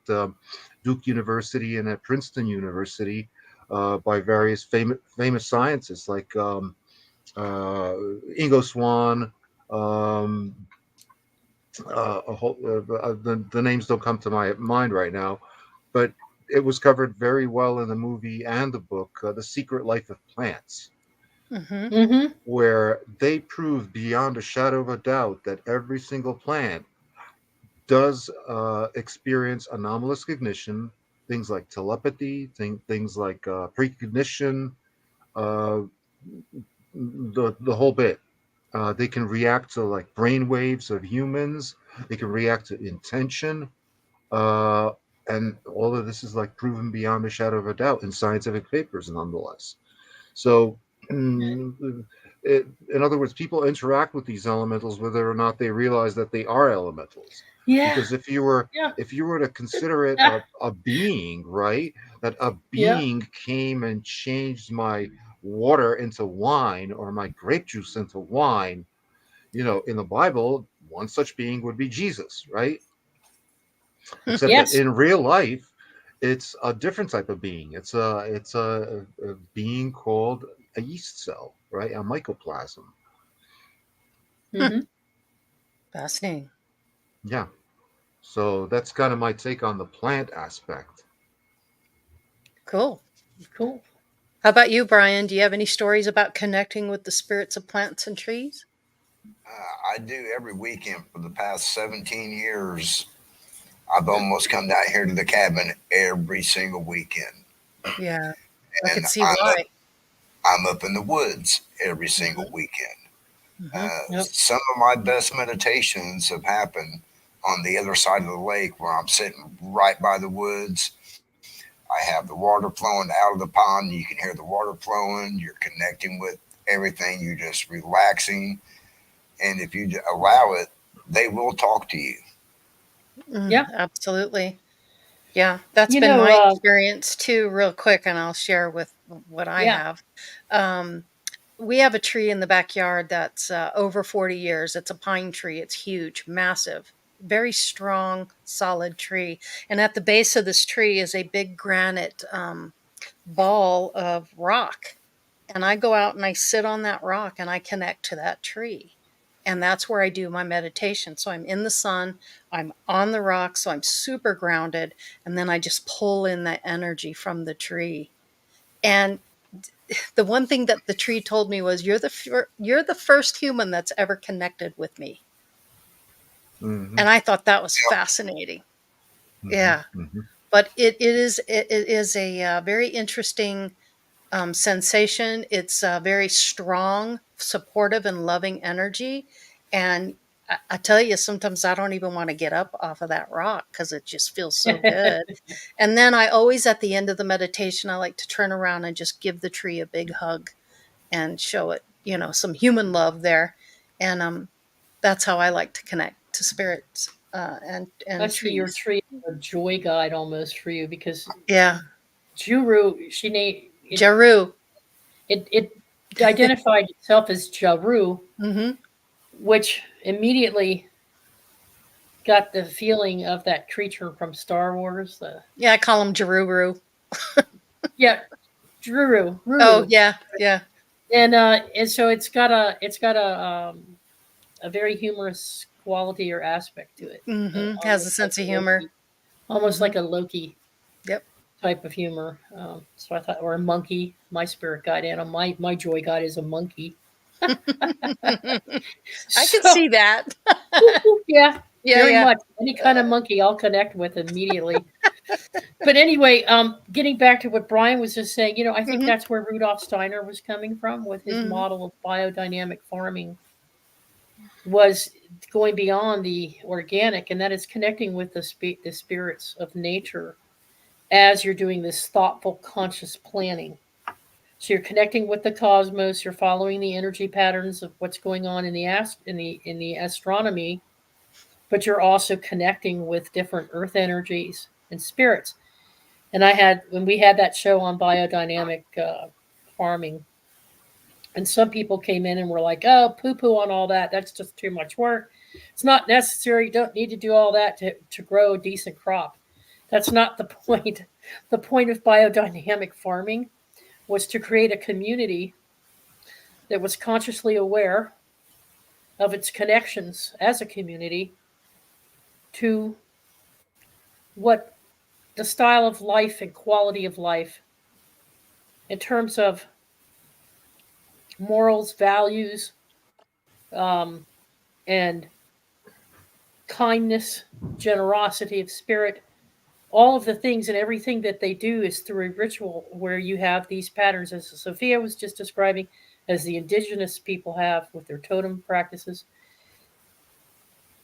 Duke University and at Princeton University, by various famous scientists like uh, Ingo Swann. Um, the names don't come to my mind right now, but it was covered very well in the movie and the book, The Secret Life of Plants, Hmm. Mm-hmm. where they proved beyond a shadow of a doubt that every single plant does experience anomalous cognition, things like telepathy, things like precognition, uh, the whole bit. They can react to like brain waves of humans. They can react to intention. Uh, and all of this is like proven beyond a shadow of a doubt in scientific papers, nonetheless. So, in other words, people interact with these elementals whether or not they realize that they are elementals. Yeah. Because if you were to consider it Yeah. a being, right? That a Yeah. being came and changed my water into wine or my grape juice into wine, in the Bible, one such being would be Jesus, right? Except that Yes. in real life, it's a different type of being. It's a being called a yeast cell, right? A mycoplasm. Mm-hmm. Fascinating. Yeah. So that's kind of my take on the plant aspect. Cool. Cool. How about you, Brian? Do you have any stories about connecting with the spirits of plants and trees? I do every weekend for the past 17 years. I've almost come down here to the cabin every single weekend, Yeah, I and could see why. I'm up in the woods every single Hmm. weekend. Hmm. Yep. Some of my best meditations have happened on the other side of the lake, where I'm sitting right by the woods. I have the water flowing out of the pond. You can hear the water flowing. You're connecting with everything. You're just relaxing, and if you allow it, they will talk to you. Yeah. Absolutely. Yeah, that's You been know, my experience too, real quick, and I'll share with what I yeah. have. Um, we have a tree in the backyard that's over 40 years. It's a pine tree. It's huge, massive, very strong, solid tree. And at the base of this tree is a big granite ball of rock. And I go out and I sit on that rock and I connect to that tree. And that's where I do my meditation. So I'm in the sun, I'm on the rock, so I'm super grounded. And then I just pull in that energy from the tree. And the one thing that the tree told me was, you're the first human that's ever connected with me. Hmm. And I thought that was fascinating. Hmm. Yeah. Hmm. But it is a very interesting sensation. It's a very strong, supportive, and loving energy. And I tell you, sometimes I don't even want to get up off of that rock because it just feels so good. And then I always, at the end of the meditation, I like to turn around and just give the tree a big hug and show it, some human love there. And That's how I like to connect to spirits I and see your trees. tree as a joy guide almost for you because Yeah, Juru, she named it. Jaru. It identified itself as Jaru, Hmm. which immediately got the feeling of that creature from Star Wars. The Yeah, I call him Jaruru. yeah, Juru, Oh Ruru, yeah, yeah. and so it's got a very humorous quality or aspect to it, Hmm. Has a almost like sense of a humor. Loki, almost Hmm. like a Loki Yep. type of humor. So I thought, or a monkey. My spirit guide animal, my joy guide is a monkey. I could So see that. yeah, Yeah, very yeah. much any kind of monkey I'll connect with immediately. But anyway, getting back to what Brian was just saying, I think Hmm. that's where Rudolf Steiner was coming from with his Hmm. model of biodynamic farming was going beyond the organic, and that is connecting with the spirits of nature as you're doing this thoughtful, conscious planning. So you're connecting with the cosmos. You're following the energy patterns of what's going on in the astronomy, but you're also connecting with different earth energies and spirits. And when we had that show on biodynamic farming, and some people came in and were like, "Oh, poo poo on all that. That's just too much work. It's not necessary. You don't need to do all that to grow a decent crop." That's not the point. The point of biodynamic farming was to create a community that was consciously aware of its connections as a community to what the style of life and quality of life in terms of morals, values, um, and kindness, generosity of spirit, all of the things and everything that they do is through a ritual where you have these patterns, as Sophia was just describing, as the indigenous people have with their totem practices.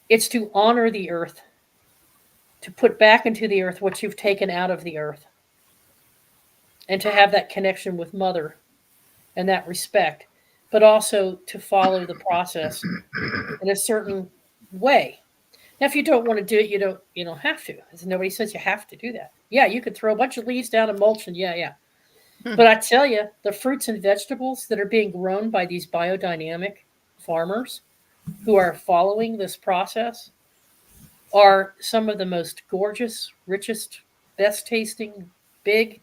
It's to honor the earth, to put back into the earth what you've taken out of the earth, and to have that connection with Mother and that respect, but also to follow the process in a certain way. Now, if you don't want to do it, you don't have to. Nobody says you have to do that. Yeah, you could throw a bunch of leaves down and mulch, and yeah. But I tell you, the fruits and vegetables that are being grown by these biodynamic farmers who are following this process are some of the most gorgeous, richest, best tasting, big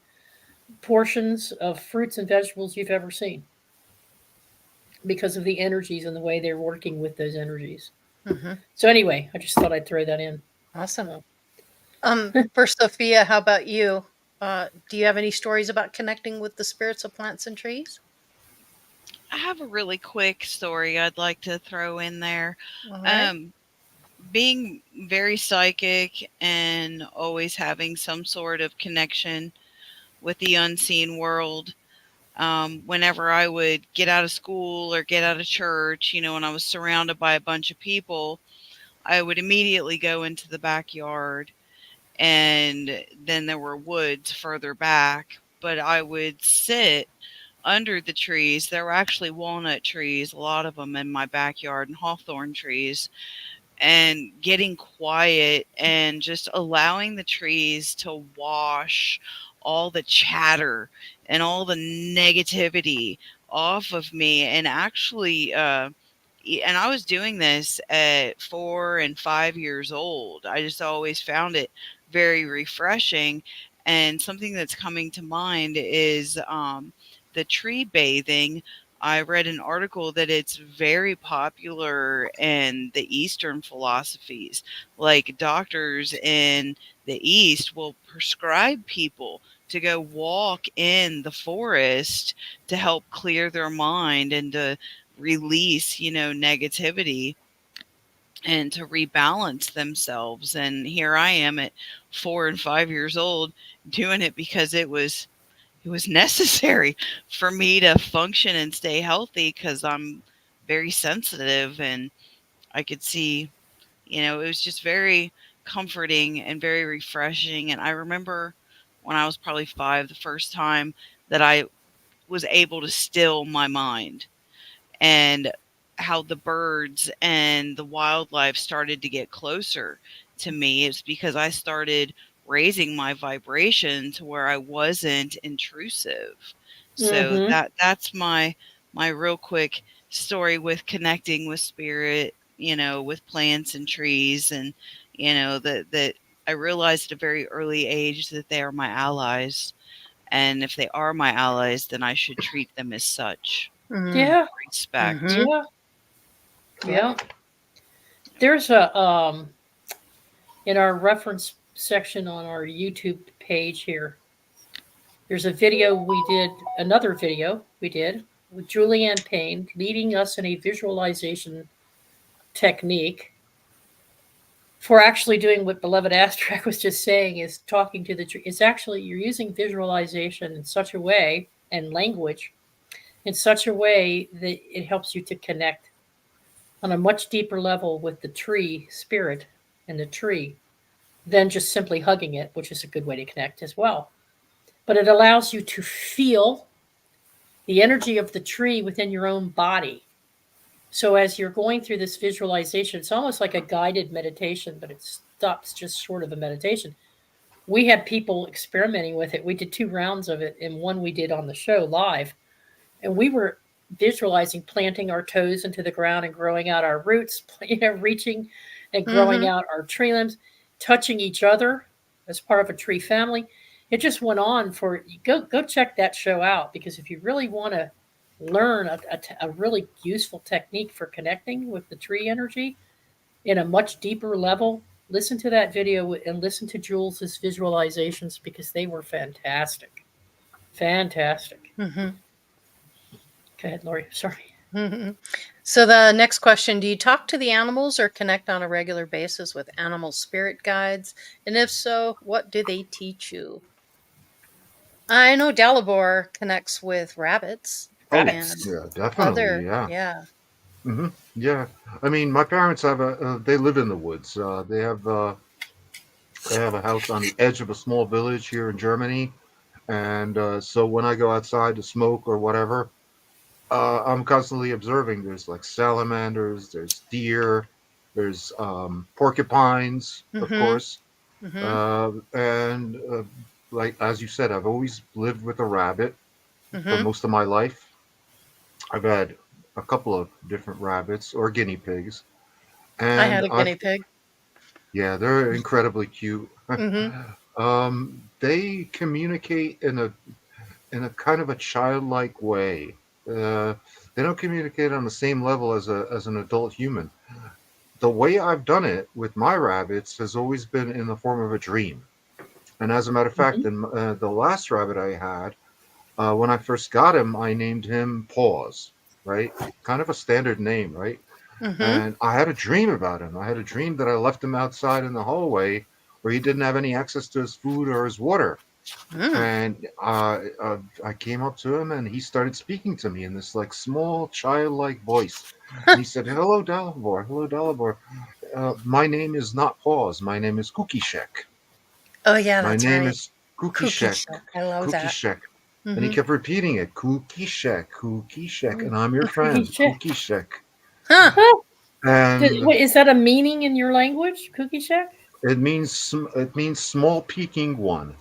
portions of fruits and vegetables you've ever seen because of the energies and the way they're working with those energies. Hmm. So anyway, I just thought I'd throw that in. Awesome. So, For Sophia, how about you? Do you have any stories about connecting with the spirits of plants and trees? I have a really quick story I'd like to throw in there. All right. Um, Being very psychic and always having some sort of connection with the unseen world. Whenever I would get out of school or get out of church, when I was surrounded by a bunch of people, I would immediately go into the backyard, and then there were woods further back. But I would sit under the trees. There were actually walnut trees, a lot of them in my backyard, and hawthorn trees, and getting quiet and just allowing the trees to wash all the chatter and all the negativity off of me. And actually, and I was doing this at 4 and 5 years old. I just always found it very refreshing. And something that's coming to mind is the tree bathing. I read an article that it's very popular in the Eastern philosophies. Like doctors in the East will prescribe people to go walk in the forest to help clear their mind and to release, negativity and to rebalance themselves. And here I am at 4 and 5 years old doing it because it was necessary for me to function and stay healthy because I'm very sensitive, and I could see, it was just very comforting and very refreshing. And I remember when I was probably 5, the first time that I was able to still my mind. And how the birds and the wildlife started to get closer to me is because I started raising my vibration to where I wasn't intrusive. So Mm-hmm. that's my real quick story with connecting with spirit, with plants and trees, and that I realized at a very early age that they are my allies, and if they are my allies, then I should treat them as such. Mm. Yeah. Respect. Mhm. Yeah. Yep. Yeah. There's a in our reference section on our YouTube page here. There's a video we did, another video we did with Julianne Payne leading us in a visualization technique for actually doing what beloved Astrak was just saying, is talking to the tree. It's actually, you're using visualization in such a way and language in such a way that it helps you to connect on a much deeper level with the tree spirit and the tree than just simply hugging it, which is a good way to connect as well. But it allows you to feel the energy of the tree within your own body. So as you're going through this visualization, it's almost like a guided meditation, but it stops just short of a meditation. We had people experimenting with it. We did 2 rounds of it, and one we did on the show live. And we were visualizing planting our toes into the ground and growing out our roots, reaching and growing Mhm. out our tree limbs, touching each other as part of a tree family. It just went on for, go check that show out, because if you really want to learn a really useful technique for connecting with the tree energy in a much deeper level, listen to that video and listen to Jules's visualizations, because they were fantastic. Fantastic. Mhm. Go ahead, Lori. Sorry. Mhm. So the next question, do you talk to the animals or connect on a regular basis with animal spirit guides? And if so, what do they teach you? I know Dalibor connects with rabbits Oh, Rabbits. and yeah, definitely. other, Yeah. yeah. Yeah. I mean, my parents have they live in the woods. They have a house on the edge of a small village here in Germany. And so when I go outside to smoke or whatever, I'm constantly observing. There's like salamanders, there's deer, there's porcupines, of Mhm. course. Mhm. And like as you said, I've always lived with a rabbit for Mhm. most of my life. I've had a couple of different rabbits or guinea pigs, I had and a guinea pig. yeah, they're incredibly cute. Mhm. They communicate in a kind of a childlike way. Uh, they don't communicate on the same level as an adult human. The way I've done it with my rabbits has always been in the form of a dream. And as a matter of fact, Mhm. in the last rabbit I had, when I first got him, I named him Paws, right? Kind of a standard name, right? Mhm. And I had a dream about him. I had a dream that I left him outside in the hallway where he didn't have any access to his food or his water. Mm. And I came up to him and he started speaking to me in this like small childlike voice. And he said, "Hello, Dalibor. Hello, Dalibor. My name is not Paws. My name is Cookie Shack. Oh yeah, My that's name right. is Cookie Cookie Shack. shell. I love Cookie that. Shack." And he Mhm. kept repeating it, Cookie Shack, Cookie Shack, and I'm your Cookie friend, Shack. Cookie Shack. Huh. And Wait, is that a meaning in your language, Cookie Shack? it means small peking one.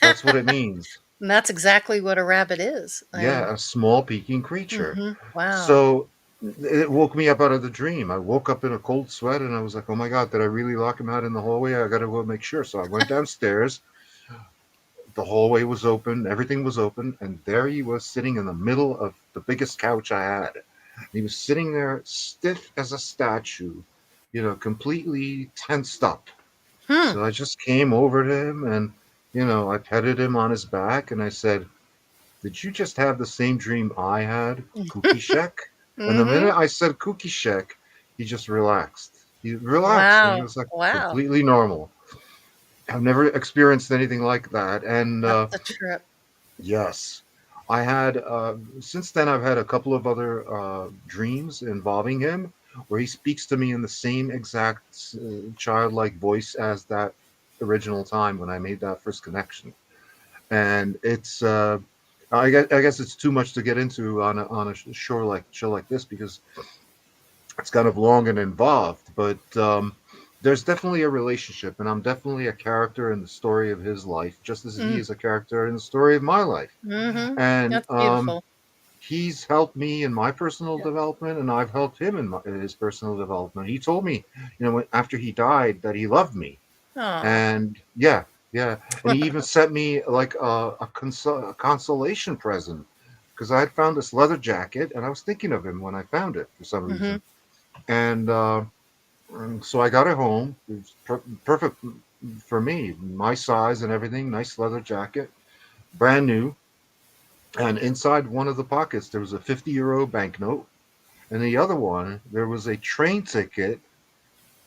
That's what it means. And that's exactly what a rabbit is. And Yeah, a small peking creature. mhm. Wow. So it woke me up out of the dream. I woke up in a cold sweat and I was like, "Oh my God, did I really lock him out in the hallway? I got to go make sure." So I went downstairs. The hallway was open, everything was open, and there he was sitting in the middle of the biggest couch I had. He was sitting there stiff as a statue, completely tensed up. Hmm. So I just came over to him and, I petted him on his back and I said, "Did you just have the same dream I had, Cookie Shack?" And the Mhm. minute I said Cookie Shack, he just relaxed. He relaxed and he Wow. was like Wow. completely normal. I've never experienced anything like that. And That's a trip. yes, I had, since then, I've had a couple of other dreams involving him where he speaks to me in the same exact childlike voice as that original time when I made that first connection. And I guess it's too much to get into on a show like this because it's kind of long and involved. But there's definitely a relationship, and I'm definitely a character in the story of his life, just as he Mm. is a character in the story of my life. Mm-hmm. And That's beautiful. he's helped me in my personal Yeah. development, and I've helped him in his personal development. He told me, after he died, that he loved me, Oh. and yeah, yeah, and he even sent me like a consolation present because I had found this leather jacket, and I was thinking of him when I found it for some Mm-hmm. reason, and so I got it home. It was perfect for me, my size and everything. Nice leather jacket, brand new. And inside one of the pockets, there was a 50 euro banknote. And the other one, there was a train ticket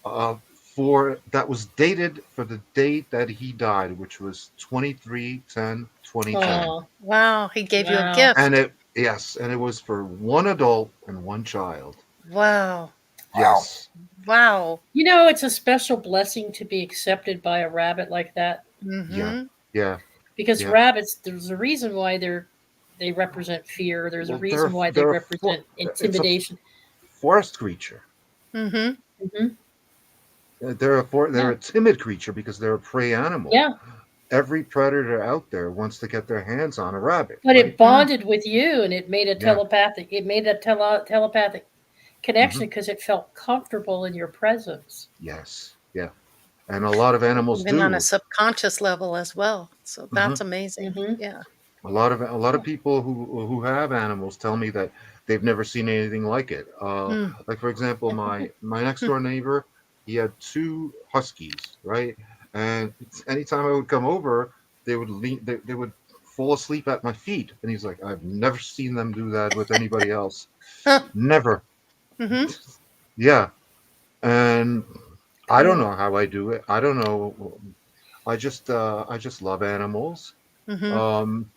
for that was dated for the date that he died, which was 23/10/2010. Oh, Wow. He gave you a wow. And gift. it was for one adult and one child. Wow. Wow. Yes. Wow. It's a special blessing to be accepted by a rabbit like that Yeah. Mm-hmm. Yeah. because Yeah. rabbits, there's a reason why they represent fear. There's a Well, reason why they represent it's a intimidation. forest creature. Mm-hmm. Hmm. They're Yeah. a timid creature because they're a prey animal. Yeah. Every predator out there wants to get their hands on a rabbit, But right? it bonded with you, and it made a Yeah. telepathic Hmm. connection because it felt comfortable in your presence. Yes. Yeah. And a lot of animals Even on a do. subconscious level as well. So Hmm. that's amazing. Hmm. Yeah. A lot of people who have animals tell me that they've never seen anything like it. Mm. Like for example, my next door neighbor, he had two huskies, right? And anytime I would come over, they would fall asleep at my feet, and he's like, I've never seen them do that with anybody else, never. Mm-hmm. Yeah, and I don't Cool. know how I do it. I don't know. I just love animals. Mm-hmm. Um,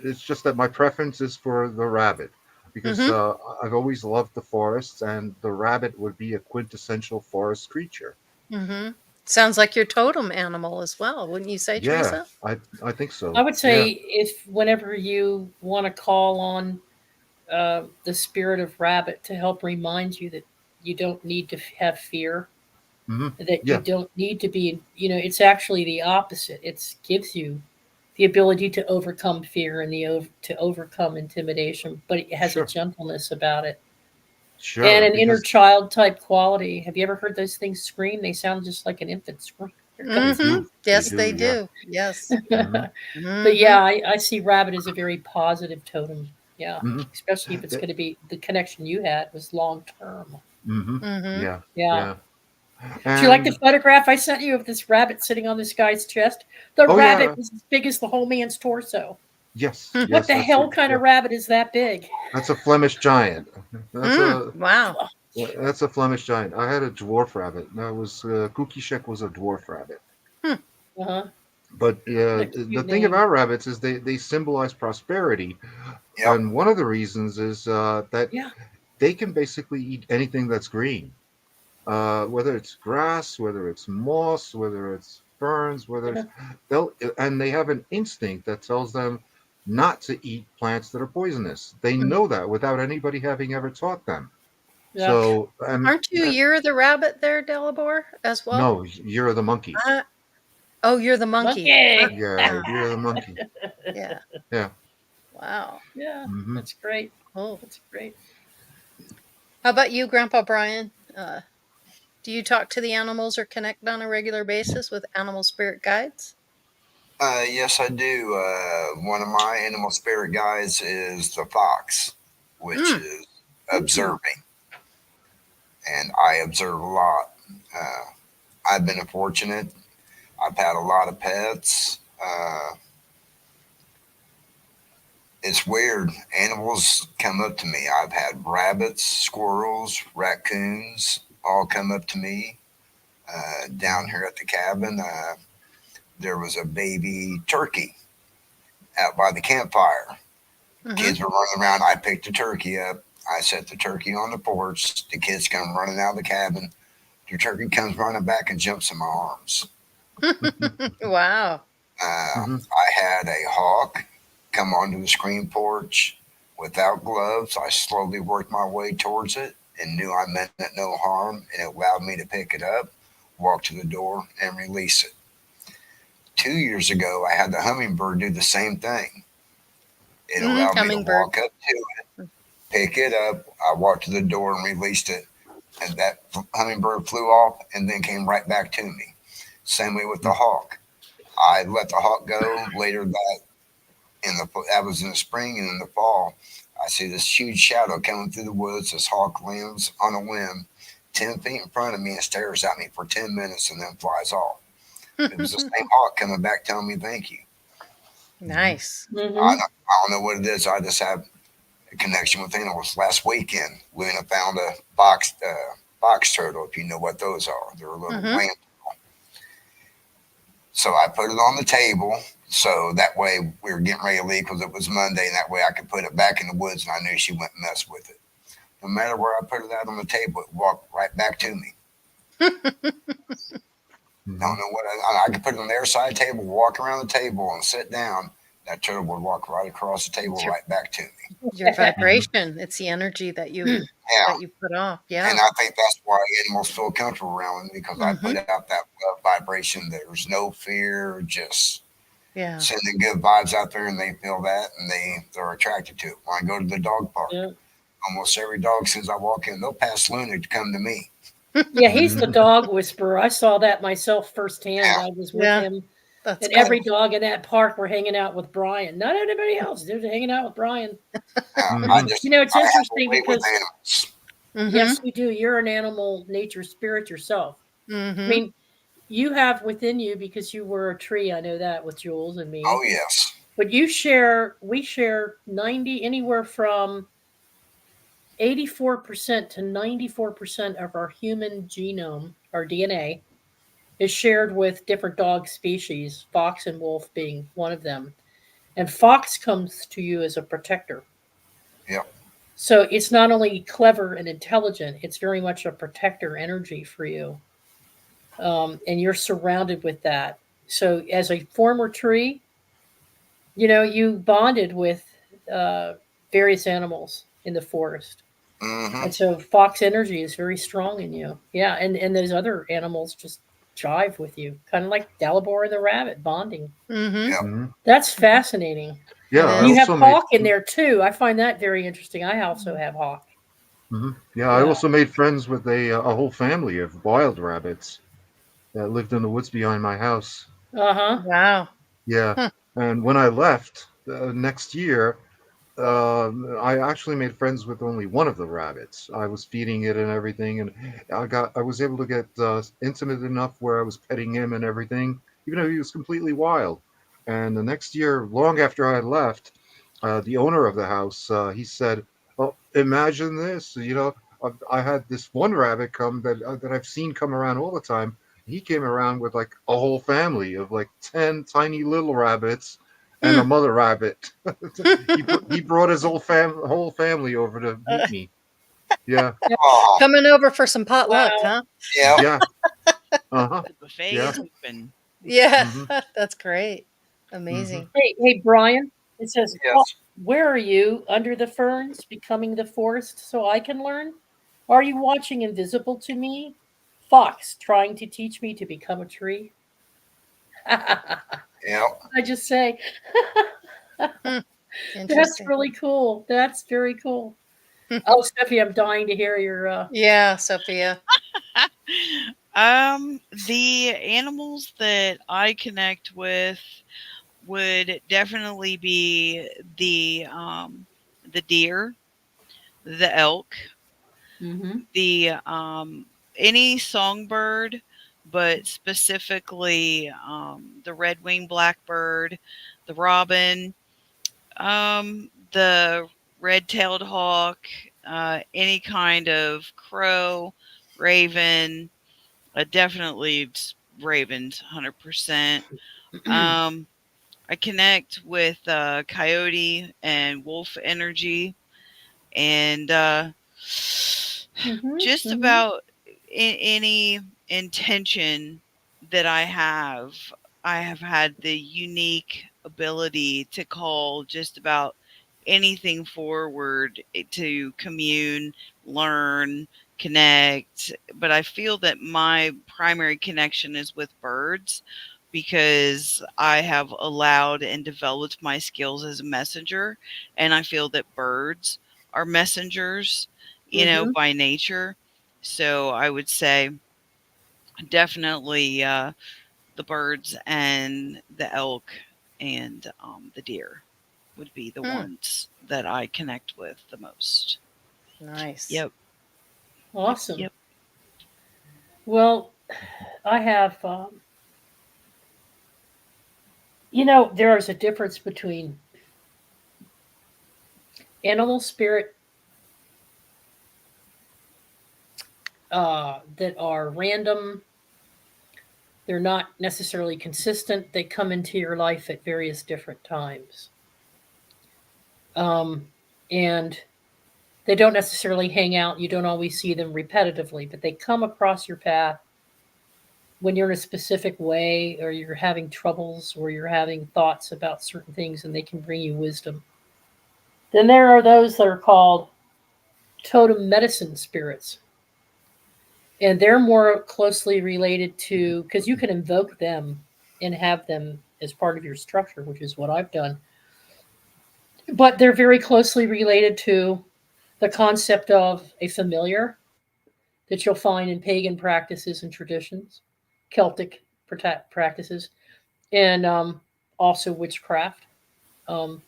it's just that my preference is for the rabbit because Mm-hmm. I've always loved the forests, and the rabbit would be a quintessential forest creature. Mm-hmm. Sounds like your totem animal as well, wouldn't you say, Yeah, Teresa? I think I so. would Yeah. say if whenever you want to call on the spirit of rabbit to help remind you that you don't need to have fear, Hmm. that you Yeah. don't need to be, it's actually the opposite. It gives you the ability to overcome fear and to overcome intimidation, but it has a Sure. gentleness about it and Sure. an inner Because child type quality. Have you ever heard those things scream? They sound just like an infant scream. Here they comes Mm-hmm. do. They Yes, they do. Yeah. do. Yes. Hmm. But Mm-hmm. yeah, I see rabbit as a very positive totem. Yeah, Hmm. especially if it's going to be the connection you had was long term. Hmm. Mm-hmm. Yeah. Yeah. Yeah. Do you like the And photograph I sent you of this rabbit sitting on this guy's chest? The oh rabbit yeah. was as big as the whole man's torso. Yes. What Yes. the hell kind Yeah. of rabbit is that big? That's a Flemish giant. That's Mm. a Wow. That's a Flemish giant. I had a dwarf rabbit. That was Cookie Shek was a dwarf rabbit. Hmm. Uh-huh. But That's a the cute thing name. about rabbits is they symbolize prosperity, Yep. and one of the reasons is that Yeah. they can basically eat anything that's green, whether it's grass, whether it's moss, whether it's ferns, whether Yeah. it's and they have an instinct that tells them not to eat plants that are poisonous. They Mm. know that without anybody having ever taught them. Yeah. So, Aren't you Year of the Rabbit there, Delabor, as well? no, you're the monkey. Uh, oh, you're the monkey. Monkey. Yeah, you're the monkey. Yeah. Yeah. Wow. Yeah. Hmm. That's great. Oh. That's great. How about you, Grandpa Brian? Do you talk to the animals or connect on a regular basis with animal spirit guides? Yes, I do. One of my animal spirit guides is the fox, which Mm. is observing, and I observe a lot. Uh, I've been fortunate. I've had a lot of pets. It's weird. Animals come up to me. I've had rabbits, squirrels, raccoons all come up to me. Down here at the cabin, there was a baby turkey out by the campfire. Mm-hmm. Kids were running around. I picked the turkey up. I set the turkey on the porch. The kids come running out of the cabin. The turkey comes running back and jumps in my arms. Wow. Hmm. I had a hawk come onto the screen porch without gloves. I slowly worked my way towards it and knew I meant it no harm, and it allowed me to pick it up, walk to the door, and release it. 2 years ago, I had the hummingbird do the same thing. It allowed me to Hummingbird. walk up to it, pick it up. I walked to the door and released it, and that hummingbird flew off and then came right back to me. Same way with the hawk. I let the hawk go later that was in the spring, and in the fall, I see this huge shadow coming through the woods. This hawk lands on a limb 10 feet in front of me and stares at me for 10 minutes and then flies off. It was the same hawk coming back telling me thank you. Nice. Mhm. I don't know what it is. I just have a connection with animals. Last weekend, Luna found a box turtle, if you know what those are. They're a little land. So I put it on the table. So that way we were getting ready to leave because it was Monday, and that way I could put it back in the woods, and I knew she wouldn't mess with it. No matter where I put it out on the table, it walked right back to me. Don't know what I could put it on their side table, walk around the table, and sit down. That turtle would walk right across the table, right back to me. Your vibration. It's the energy that you put off. Yeah. And I think that's why animals feel comfortable around me, because I put out that love vibration. There's no fear, just sending good vibes out there, and they feel that, and they're attracted to it. When I go to the dog park, almost every dog, as soon as I walk in, they'll pass Luna to come to me. Yeah, he's the dog whisperer. I saw that myself firsthand. I was with him. That's and every dog in that park were hanging out with Brian. Not anybody else. They're hanging out with Brian. It's interesting because yes, you do. You're an animal nature spirit yourself. I mean, you have within you, because you were a tree. I know that with Jules and me. Oh yes. But we share 90, anywhere from 84% to 94% of our human genome, our DNA, is shared with different dog species, fox and wolf being one of them. And fox comes to you as a protector. Yep. So it's not only clever and intelligent, it's very much a protector energy for you. And you're surrounded with that. So as a former tree, you bonded with various animals in the forest. And so fox energy is very strong in you. Yeah, and those other animals just jive with you, kind of like Dalibor and the rabbit bonding. That's fascinating. Yeah, you have hawk in there too. I find that very interesting. I also have hawk. Yeah, I also made friends with a whole family of wild rabbits that lived in the woods behind my house. Wow. Yeah, and when I left next year, I actually made friends with only one of the rabbits. I was feeding it and everything, and I was able to get intimate enough where I was petting him and everything, even though he was completely wild. And the next year, long after I left, the owner of the house, he said, "Oh, imagine this! I had this one rabbit come that I've seen come around all the time. He came around with like a whole family of like 10 tiny little rabbits." And a mother rabbit. he brought his whole family over to meet me. Yeah. Coming over for some potluck, huh? Yeah. Yeah. The buffet is open. Yeah, that's great. Amazing. Hey, Brian. It says, Yes. where are you under the ferns, becoming the forest, so I can learn? Are you watching invisible to me? Fox trying to teach me to become a tree? Yeah. I just say, that's really cool. That's very cool. Oh, Sophie, I'm dying to hear your. Yeah, Sophia. The animals that I connect with would definitely be the deer, the elk, the any songbird, but specifically the red-winged blackbird, the robin, the red-tailed hawk, any kind of crow, raven, definitely ravens, 100%. I connect with coyote and wolf energy, and just about any intention that I have had the unique ability to call just about anything forward, to commune, learn, connect. But I feel that my primary connection is with birds, because I have allowed and developed my skills as a messenger. And I feel that birds are messengers, by nature. So I would say definitely the birds and the elk and the deer would be the ones that I connect with the most. Nice. Yep. Awesome. Yep. Well, I have, there is a difference between animal spirit that are random. They're not necessarily consistent. They come into your life at various different times. And they don't necessarily hang out. You don't always see them repetitively, but they come across your path when you're in a specific way, or you're having troubles, or you're having thoughts about certain things, and they can bring you wisdom. Then there are those that are called totem medicine spirits. And they're more closely related to, because you can invoke them and have them as part of your structure, which is what I've done. But they're very closely related to the concept of a familiar that you'll find in pagan practices and traditions, Celtic practices, and also witchcraft. Um,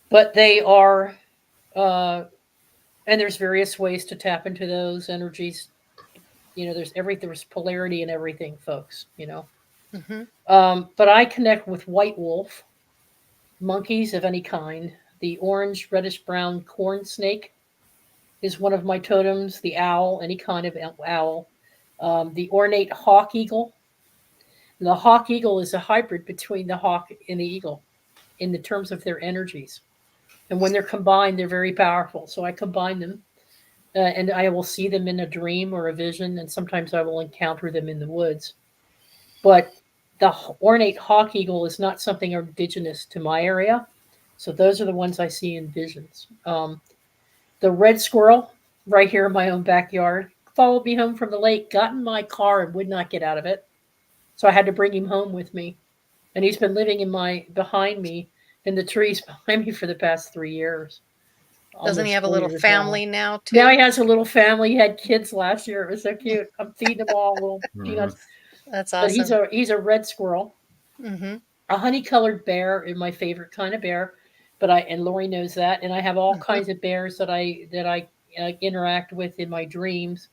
but they are, and there's various ways to tap into those energies. There's polarity in everything, folks. But I connect with white wolf, monkeys of any kind. The orange, reddish brown corn snake is one of my totems. The owl, any kind of owl. The ornate hawk eagle. And the hawk eagle is a hybrid between the hawk and the eagle in the terms of their energies. And when they're combined, they're very powerful. So I combine them, and I will see them in a dream or a vision, and sometimes I will encounter them in the woods. But the ornate hawk eagle is not something indigenous to my area. So those are the ones I see in visions. The red squirrel, right here in my own backyard, followed me home from the lake, got in my car and would not get out of it. So I had to bring him home with me. And he's been living behind me in the trees behind me for the past 3 years. Doesn't he have a little family now too? Now he has a little family. He had kids last year. It was so cute. I'm feeding them all little peanuts. That's awesome. But he's a red squirrel. Mm-hmm. A honey-colored bear is my favorite kind of bear. And Lori knows that. And I have all kinds of bears that I interact with in my dreams.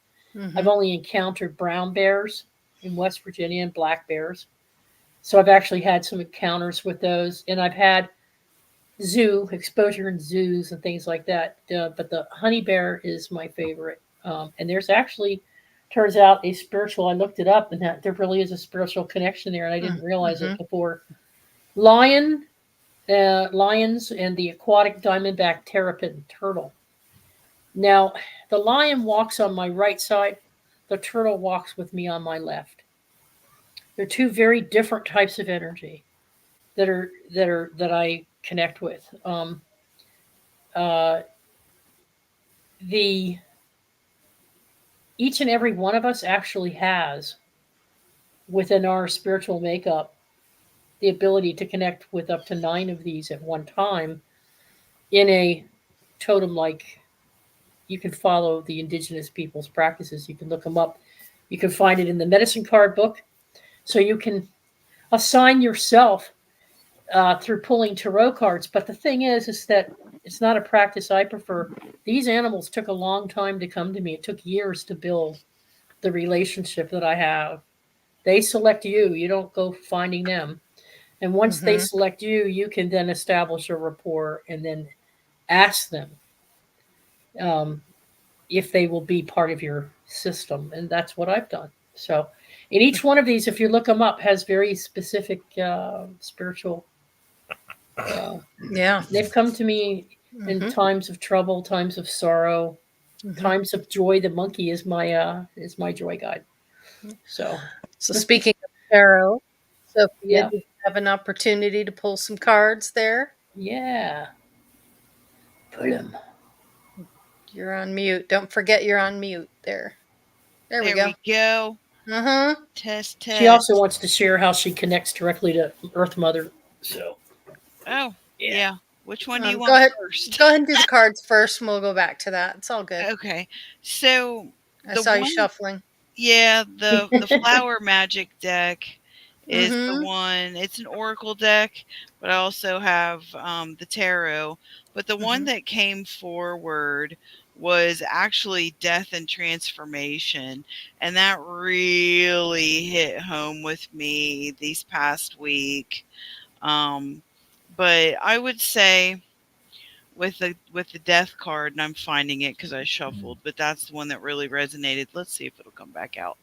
I've only encountered brown bears in West Virginia and black bears. So I've actually had some encounters with those, and I've had exposure in zoos and things like that. But the honey bear is my favorite. And there's actually, turns out, a spiritual, I looked it up, and that there really is a spiritual connection there, and I didn't realize it before. Lions and the aquatic diamondback terrapin turtle. Now, the lion walks on my right side. The turtle walks with me on my left. They're two very different types of energy that I connect with. Each and every one of us actually has, within our spiritual makeup, the ability to connect with up to 9 of these at one time in a totem. Like, you can follow the indigenous people's practices. You can look them up. You can find it in the medicine card book. So you can assign yourself through pulling tarot cards. But the thing is that it's not a practice I prefer. These animals took a long time to come to me. It took years to build the relationship that I have. They select you. You don't go finding them. And once they select you, you can then establish a rapport and then ask them if they will be part of your system. And that's what I've done. So in each one of these, if you look them up, has very specific spiritual. They've come to me in times of trouble, times of sorrow, times of joy. The monkey is my joy guide. So speaking of tarot, Sophia, Have an opportunity to pull some cards there. Yeah. Put him. You're on mute. Don't forget you're on mute there. There we There go. we go. Uh-huh. Test, test. She also wants to share how she connects directly to Earth Mother. So, Oh, yeah. Which one do you Go want ahead. first? Go ahead and do the cards first, and we'll go back to that. It's all good. Okay. So I the saw you one, shuffling. yeah, the flower magic deck is the Mhm. one. It's an oracle deck, but I also have the tarot. But the one Mhm. that came forward was actually death and transformation, and that really hit home with me these past week. But I would say with the death card, and I'm finding it because I shuffled, but that's the one that really resonated. Let's see if it'll come back out.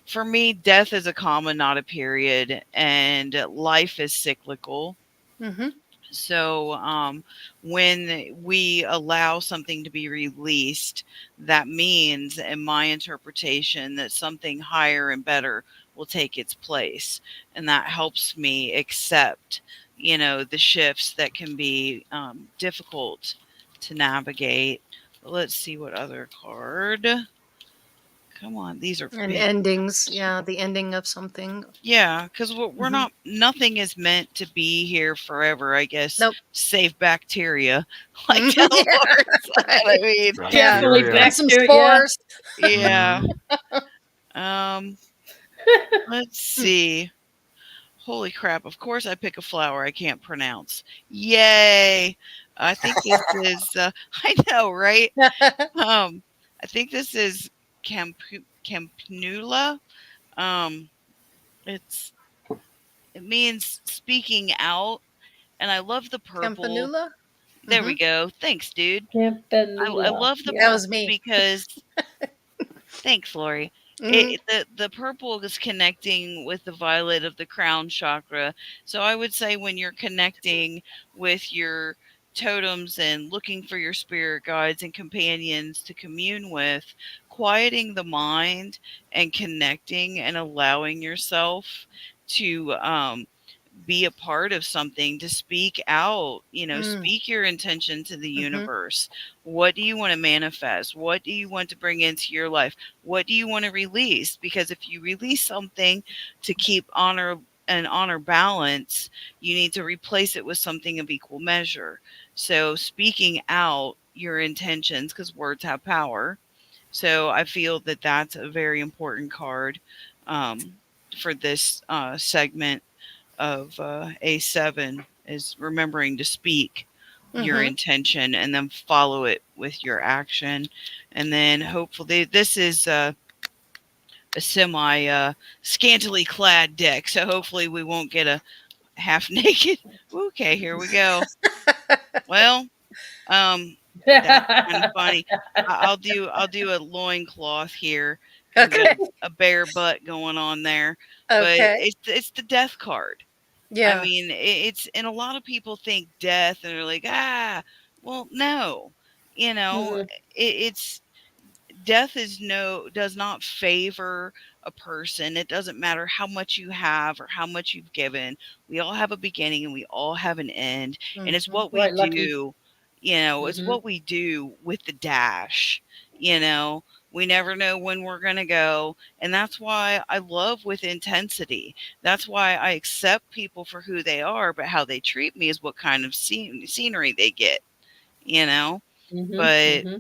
For me, death is a comma, not a period, and life is cyclical. Mhm. So when we allow something to be released, that means, in my interpretation, that something higher and better will take its place. And that helps me accept, the shifts that can be difficult to navigate. Let's see what other card. Come on, these are And big. endings. Yeah, the ending of something. Yeah, because we're Mhm. not, nothing is meant to be here forever, I guess. Nope. Save bacteria, Mhm. like Yeah, Lord said. I right. mean, Yeah. definitely Bacteria. And some bacteria. Yeah. spores. yeah. Mhm. Let's see. Holy crap! Of course, I pick a flower I can't pronounce. Yay! I think this is. I know, right? I think this is Campanula. Um, it's it means speaking out, and I love the purple. Campanula. There we Mhm. go. Thanks, dude. I Campanula. love the That Yeah. was purple me. because thanks, Lori. Mhm. The purple is connecting with the violet of the crown chakra. So I would say when you're connecting with your totems and looking for your spirit guides and companions to commune with, quieting the mind and connecting and allowing yourself to be a part of something, to speak out, Mm. speak your intention to the Mhm. universe. What do you want to manifest? What do you want to bring into your life? What do you want to release? Because if you release something to keep honor balance, you need to replace it with something of equal measure. So speaking out your intentions, because words have power. So I feel that that's a very important card for this segment of A7, is remembering to speak your Mhm. intention and then follow it with your action. And then hopefully this is a semi scantily clad deck. So hopefully we won't get a half naked. Okay, here we go. Well, that's kind of funny. I'll do a loincloth here because we got Okay. a bare butt going on there. But Okay. it's the death card. I Yeah. mean, it's, and a lot of people think death and they're like, well, no, Mhm. it's death does not favor a person. It doesn't matter how much you have or how much you've given. We all have a beginning and we all have an end. And it's Mhm. what we Right, Lucky. do, it's Hmm. what we do with the dash, you know. We never know when we're going to go. And that's why I love with intensity. That's why I accept people for who they are, but how they treat me is what kind of scenery they get, you know. Hmm. But Hmm.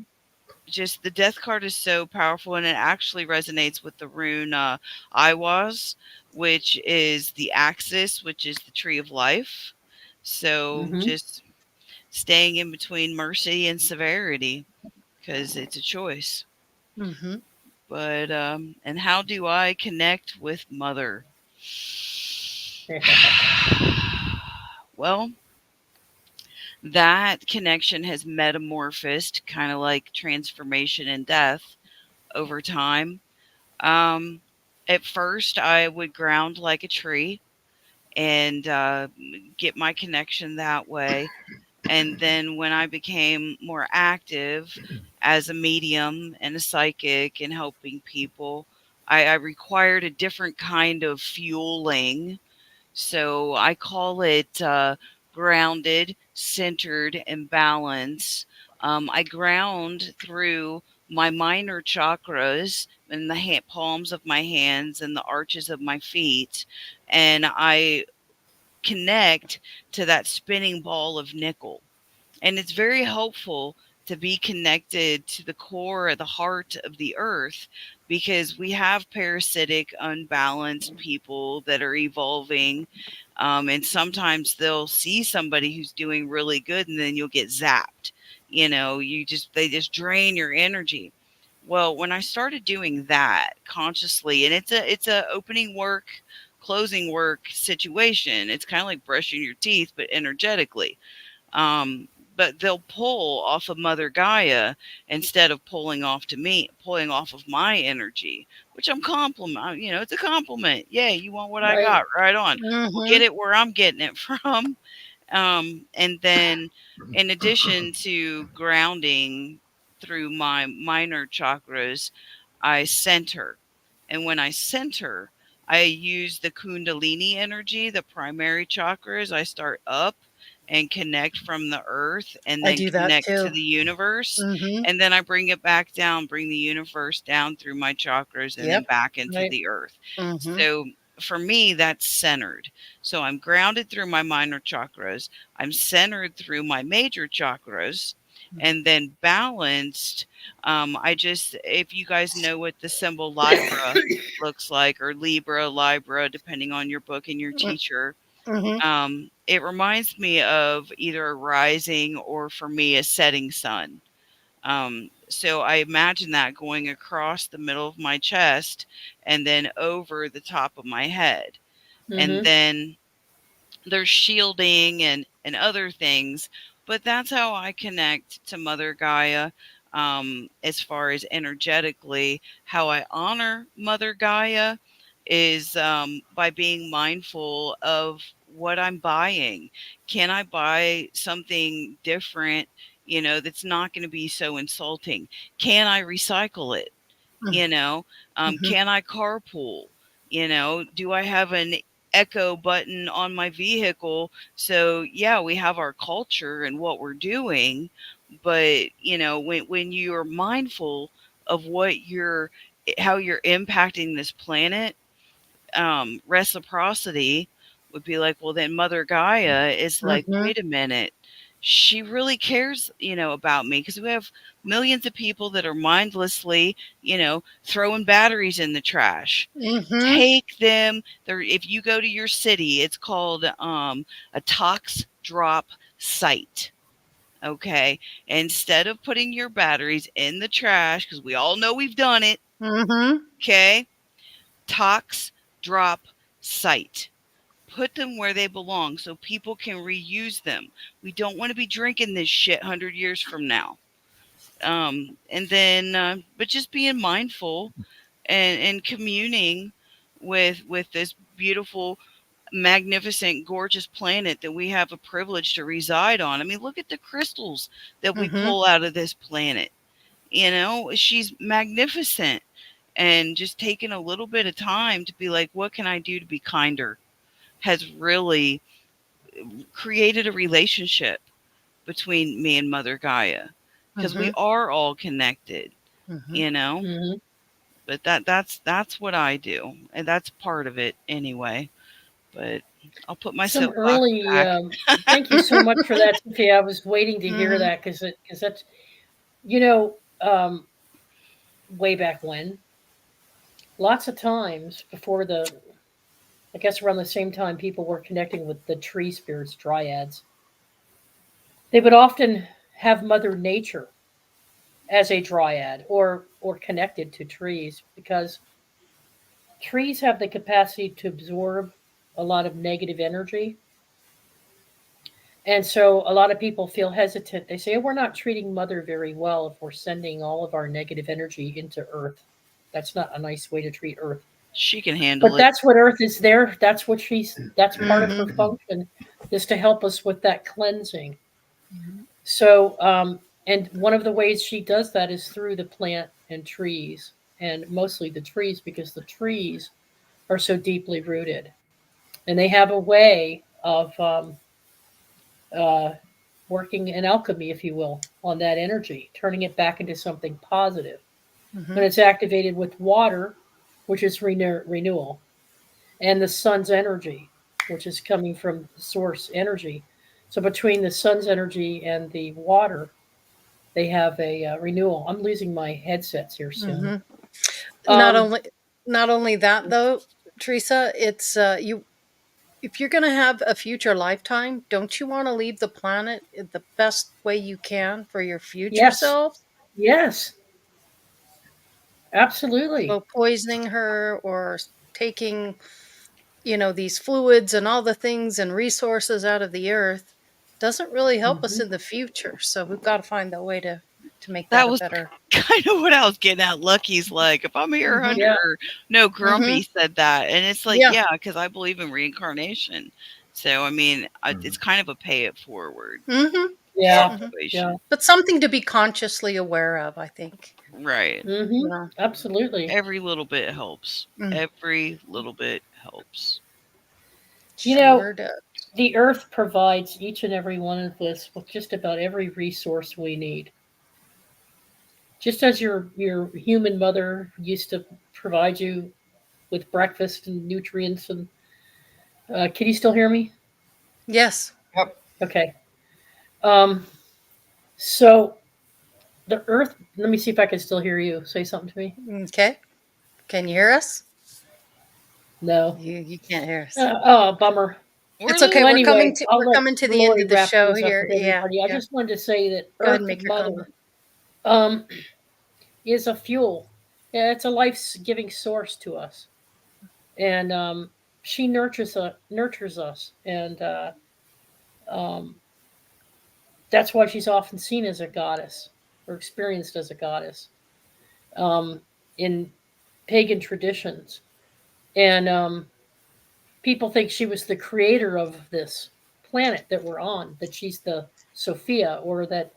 just the death card is so powerful, and it actually resonates with the rune Iwas, which is the axis, which is the tree of life. So Hmm. just staying in between mercy and severity, because it's a choice. Mhm. But and how do I connect with mother? Well, that connection has metamorphosed, kind of like transformation and death, over time. Um, at first, I would ground like a tree and get my connection that way. And then when I became more active as a medium and a psychic and helping people, I required a different kind of fueling So I call it grounded, centered, and balanced. I ground through my minor chakras in the palms of my hands and the arches of my feet. And I connect to that spinning ball of nickel. And it's very helpful to be connected to the core of the heart of the earth, because we have parasitic, unbalanced people that are evolving. And sometimes they'll see somebody who's doing really good, and then you'll get zapped. They just drain your energy. Well, when I started doing that consciously, and it's a opening work, closing work situation. It's kind of like brushing your teeth, but energetically. Um, but they'll pull off of Mother Gaia instead of pulling off of my energy, which I'm compliment. It's a compliment. Yeah, you want what I Right. got, right on. Well, Mm-hmm. get it where I'm getting it from. And then, in addition to grounding through my minor chakras, I center. And when I center, I use the Kundalini energy, the primary chakras. I start up and connect from the earth, and I then do that connect to too. the universe. Mm-hmm. And then I bring it back down, bring the universe down through my chakras, and then Yep. back into Right. the earth. Mm-hmm. So for me, that's centered. So I'm grounded through my minor chakras. I'm centered through my major chakras, and then balanced. If you guys know what the symbol Libra looks like, or Libra, depending on your book and your teacher, Mm-hmm. it reminds me of either a rising, or for me, a setting sun. So I imagine that going across the middle of my chest and then over the top of my head. And Mm-hmm. then there's shielding and other things, but that's how I connect to Mother Gaia. As far as energetically, how I honor Mother Gaia is by being mindful of what I'm buying. Can I buy something different, that's not going to be so insulting? Can I recycle it? you know Mm-hmm. can I carpool? Do I have an echo button on my vehicle? So yeah, we have our culture and what we're doing, but when you're mindful of how you're impacting this planet, reciprocity would be like, well, then Mother Gaia is like, Mm-hmm. wait a minute, she really cares, about me, because we have millions of people that are mindlessly, throwing batteries in the trash. Mm-hmm. Take them there. If you go to your city, it's called a tox drop site. Okay. Instead of putting your batteries in the trash, because we all know we've done it. Mm-hmm. Okay. Tox drop site. Put them where they belong so people can reuse them. We don't want to be drinking this shit 100 years from now. But just being mindful and communing with this beautiful, magnificent, gorgeous planet that we have a privilege to reside on. I mean, look at the crystals that we Mm-hmm. pull out of this planet. She's magnificent. And just taking a little bit of time to be like, what can I do to be kinder, has really created a relationship between me and Mother Gaia, because we Mm-hmm. are all connected, Mm-hmm. you know. Mm-hmm. But that's what I do, and that's part of it anyway. But I'll put my Some soapbox early. back. Thank you so much for that, Tiffy. I was waiting to hear Mm-hmm. that because that's you know um, way back when. Lots of times before I guess around the same time people were connecting with the tree spirits, dryads. They would often have Mother Nature as a dryad or connected to trees because trees have the capacity to absorb a lot of negative energy. And so a lot of people feel hesitant. They say, oh, we're not treating Mother very well if we're sending all of our negative energy into Earth. That's not a nice way to treat Earth. She can handle But it. that's what Earth is there. That's part of her Mm-hmm. function is to help us with that cleansing. So, and one of the ways she does that is through the plant and trees, and mostly the trees because the trees are so deeply rooted. and they have a way of uh, working in alchemy, if you will, on that energy, turning it back into something positive. Hmm. When it's activated with water, which is renewal, and the sun's energy, which is coming from source energy. So between the sun's energy and the water, they have a renewal. I'm losing my headsets here soon. Hmm. Not Um, only not only that though, Teresa, it's you if you're going to have a future lifetime, don't you want to leave the planet the best way you can for your future yes, self? yes, absolutely. So poisoning her or taking, these fluids and all the things and resources out of the earth doesn't really help us Mhm. in the future. So we've got to find that way to make That that a was better. kind of what I was getting at. Lucky's like, if I'm here Hmm. 100, Yeah. or no, Hmm. Grumpy said that. And it's like, Yeah. yeah, because I believe in reincarnation. So, I mean, it's kind of a pay it forward Hmm. Yeah. Hmm. Yeah. situation. But something to be consciously aware of, I think. Right. Hmm. Absolutely. Every little bit helps. Mm, Every little bit helps. You know, sure does. the earth provides each and every one of us with just about every resource we need. Just as your human mother used to provide you with breakfast and nutrients and can you still hear me? Yes. Yep. Okay. Um, so the earth. Let me see if I can still hear you. Say something to me. Okay. Can you hear us? No. You can't hear us. Oh, bummer. We're It's okay. Well, listening. anyway, I'll We're let coming to the end Lori of the wrap show things up here. with Yeah. everybody. I Yeah. just wanted to say that Go ahead and Earth make your comment. Mother um, is a fuel. Yeah, it's a life-giving source to us, and she nurtures us, and um, that's why she's often seen as a goddess or experienced as a goddess um, in pagan traditions. And people think she was the creator of this planet that we're on, that she's the Sophia, or that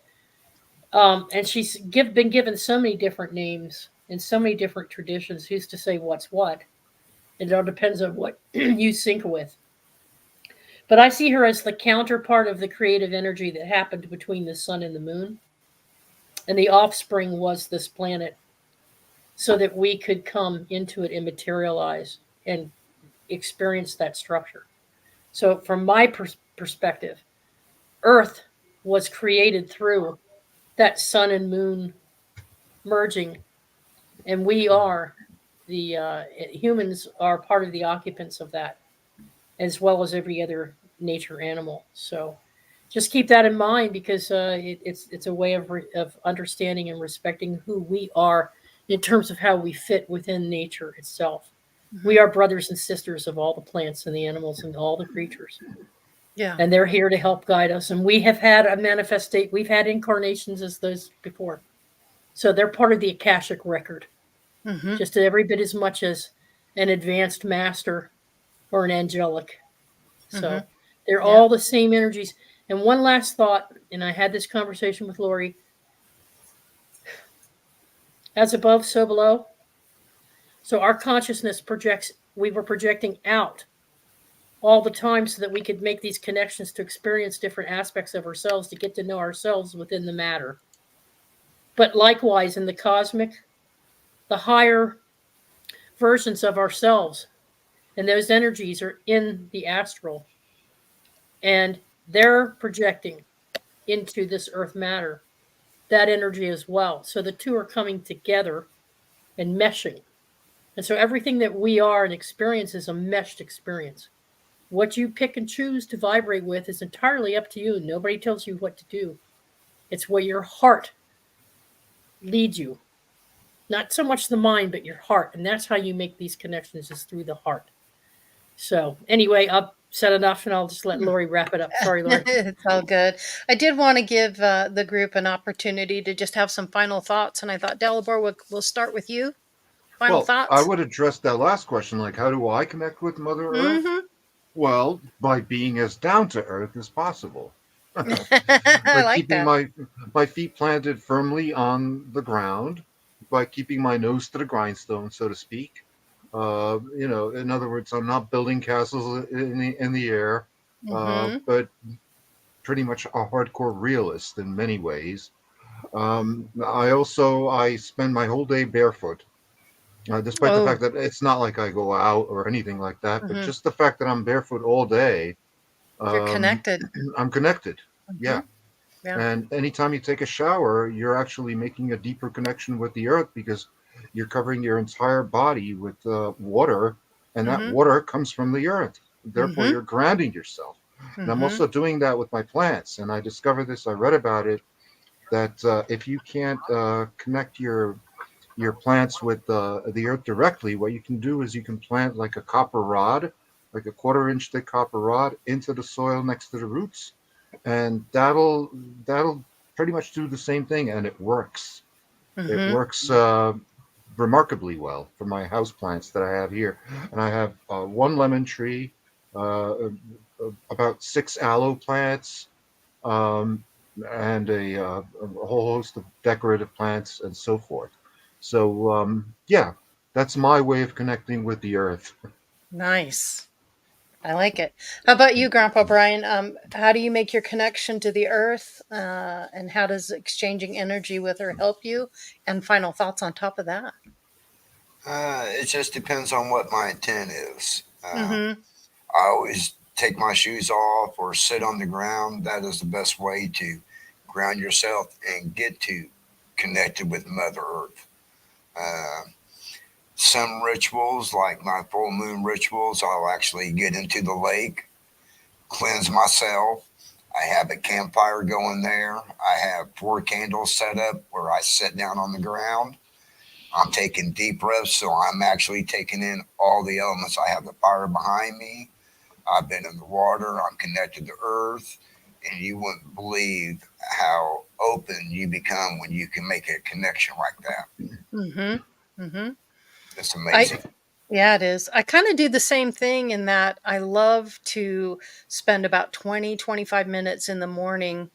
and she's been given so many different names in so many different traditions. Who's to say what's what? It all depends on what you sync with. But I see her as the counterpart of the creative energy that happened between the sun and the moon. And the offspring was this planet so that we could come into it and materialize and experience that structure. So, from my perspective, Earth was created through that sun and moon merging, and we are the humans are part of the occupants of that, as well as every other nature animal. So, just keep that in mind because it's a way of understanding and respecting who we are in terms of how we fit within nature itself. We Hmm. are brothers and sisters of all the plants and the animals and all the creatures, Yeah. and they're here to help guide us. And we have had a manifestate. We've had incarnations as those before, so they're part of the Akashic record, Hmm. just every bit as much as an advanced master or an angelic. Hmm. So they're Yeah. all the same energies. And one last thought, and I had this conversation with Lori: as above, so below. So our consciousness projects. We were projecting out all the time so that we could make these connections to experience different aspects of ourselves, to get to know ourselves within the matter. But likewise, in the cosmic, the higher versions of ourselves and those energies are in the astral, and they're projecting into this earth matter that energy as well. So the two are coming together and meshing. And so everything that we are and experience is a meshed experience. What you pick and choose to vibrate with is entirely up to you. Nobody tells you what to do. It's where your heart leads you. Not so much the mind, but your heart. And that's how you make these connections, is through the heart. So anyway, I've said enough and I'll just let Lori wrap it up. Sorry, Lori. It's all good. I did want to give the group an opportunity to just have some final thoughts, and I thought, Delabor, we'll start with you. Final Well, I thoughts? would address that last question, like, how do I connect with Mother Earth? Hmm. Well, by being as down to earth as possible. I By like keeping that. my feet planted firmly on the ground, by keeping my nose to the grindstone, so to speak, In other words, I'm not building castles in the air, Mm-hmm. but pretty much a hardcore realist in many ways. I spend my whole day barefoot, despite the Oh. fact that it's not like I go out or anything like that. But Mm-hmm. just the fact that I'm barefoot all day, You're um, connected. I'm connected. Mm-hmm. Yeah. Yeah. And anytime you take a shower, you're actually making a deeper connection with the earth because you're covering your entire body with water, and that Mm-hmm. water comes from the earth. Therefore, Mm-hmm. you're grounding yourself. And I'm Mm-hmm. also doing that with my plants. And I discovered this, I read about it, that if you can't connect your plants with the earth directly, what you can do is you can plant like a copper rod, like a quarter-inch thick copper rod, into the soil next to the roots, and that'll pretty much do the same thing, and it works. It Mm-hmm. works remarkably well for my house plants that I have here, and I have one lemon tree, about 6 aloe plants, um, and a whole host of decorative plants and so forth. So yeah, that's my way of connecting with the earth. Nice. I like it. How about you, Grandpa Brian? How do you make your connection to the earth? And how does exchanging energy with her help you? And final thoughts on top of that. It just depends on what my intent is. Mm-hmm. I always take my shoes off or sit on the ground. That is the best way to ground yourself and get to connected with Mother Earth. Uh, some rituals, like my full moon rituals, I'll actually get into the lake, cleanse myself. I have a campfire going there. I have 4 candles set up where I sit down on the ground. I'm taking deep breaths, so I'm actually taking in all the elements. I have the fire behind me. I've been in the water. I'm connected to earth. And you wouldn't believe how open you become when you can make a connection like that. Mm-hmm. Mm-hmm. It's I amazing. Yeah, it is. I kind of do the same thing in that I love to spend about 20, 25 minutes in the morning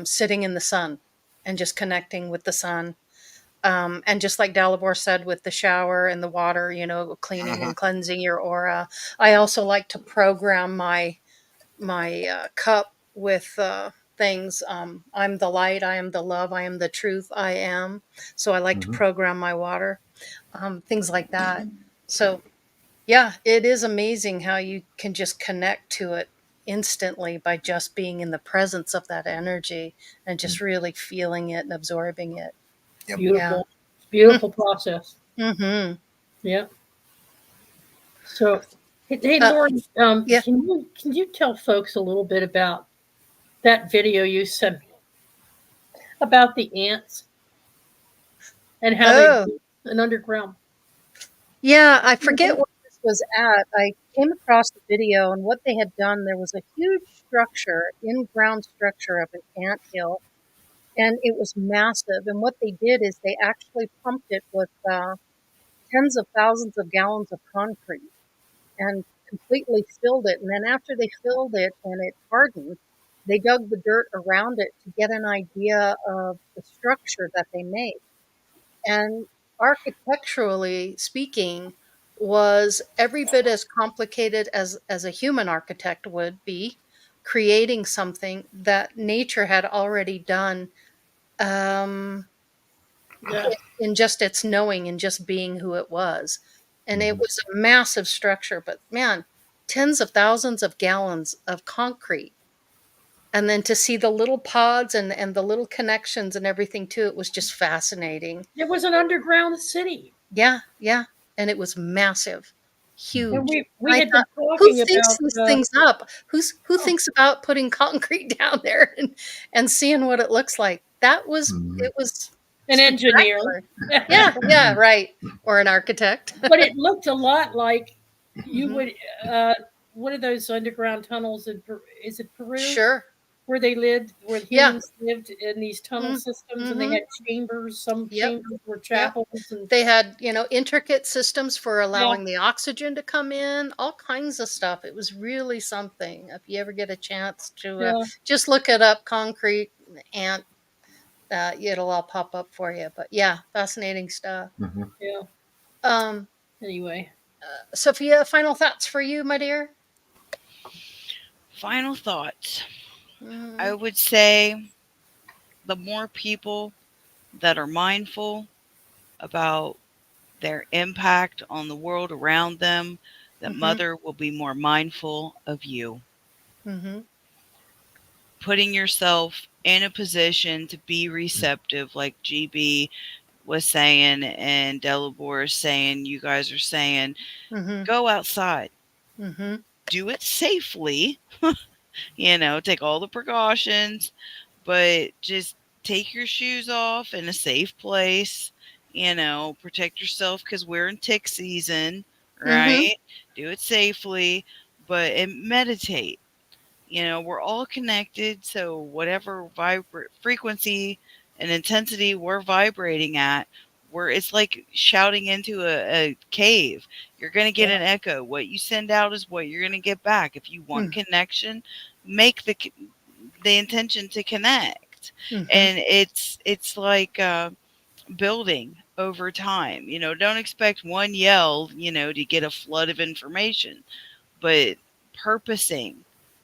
sitting in the sun and just connecting with the sun. And just like Dalibor said, with the shower and the water, cleaning Hmm. and cleansing your aura. I also like to program my cup with things. I'm the light, I am the love, I am the truth, I am. So I like to Hmm. program my water, things like that. So yeah, it is amazing how you can just connect to it instantly by just being in the presence of that energy and just really feeling it and absorbing it. Yep. Yeah. Beautiful. Beautiful process. Mm-hmm. Yeah. So, hey, Uh, Lauren, yeah. can you tell folks a little bit about that video you sent me about the ants and how they Oh, built an underground? yeah. I forget where this was at. I came across the video, and what they had done, there was a huge structure, in-ground structure of an ant hill, and it was massive. And what they did is they actually pumped it with tens of thousands of gallons of concrete and completely filled it. And then after they filled it and it hardened, they dug the dirt around it to get an idea of the structure that they made. And architecturally speaking, was every bit as complicated as a human architect would be, creating something that nature had already done, um, Yeah. in just its knowing and just being who it was. And it Hmm. was a massive structure, but man, tens of thousands of gallons of concrete. And then to see the little pods and the little connections and everything to it was just fascinating. It was an underground city. Yeah, yeah. And it was massive, Hmm. And huge. we And I had been thought, who talking thinks about these things up? Who oh, thinks about putting concrete down there and seeing what it looks like? Hmm. It was an engineer. spectacular. Yeah, yeah, right. Or an architect. But it looked a lot like you Hmm. would uh one of those underground tunnels in is it Peru Sure. where they lived, where Yeah. humans lived in these tunnel Mm, systems, and they mhm. had chambers. Some Yep, chambers were yep. chapels, and They had, intricate systems for yeah, allowing the oxygen to come in, all kinds of stuff. It was really something. If you ever get a chance to yeah, just look it up, concrete ant, it'll all pop up for you. But yeah, fascinating stuff. Hmm. yeah. Um, Anyway, Sophia, final thoughts for you, my dear? Final thoughts. Mm-hmm. I would say the more people that are mindful about their impact on the world around them, that Mm-hmm. Mother will be more mindful of you. Mm-hmm. Putting yourself in a position to be receptive, like GB was saying and Delabore is saying, you guys are saying, Mm-hmm. go outside. Mm-hmm. Do it safely, take all the precautions, but just take your shoes off in a safe place, protect yourself because we're in tick season, Mm-hmm. right? Do it safely, and meditate. We're all connected, so whatever frequency and intensity we're vibrating at, it's like shouting into a cave. You're going to get an echo. What you send out is what you're going to get back. If you want connection, make the intention to connect. Mm-hmm. And it's like building over time. Don't expect one yell, to get a flood of information, but purposing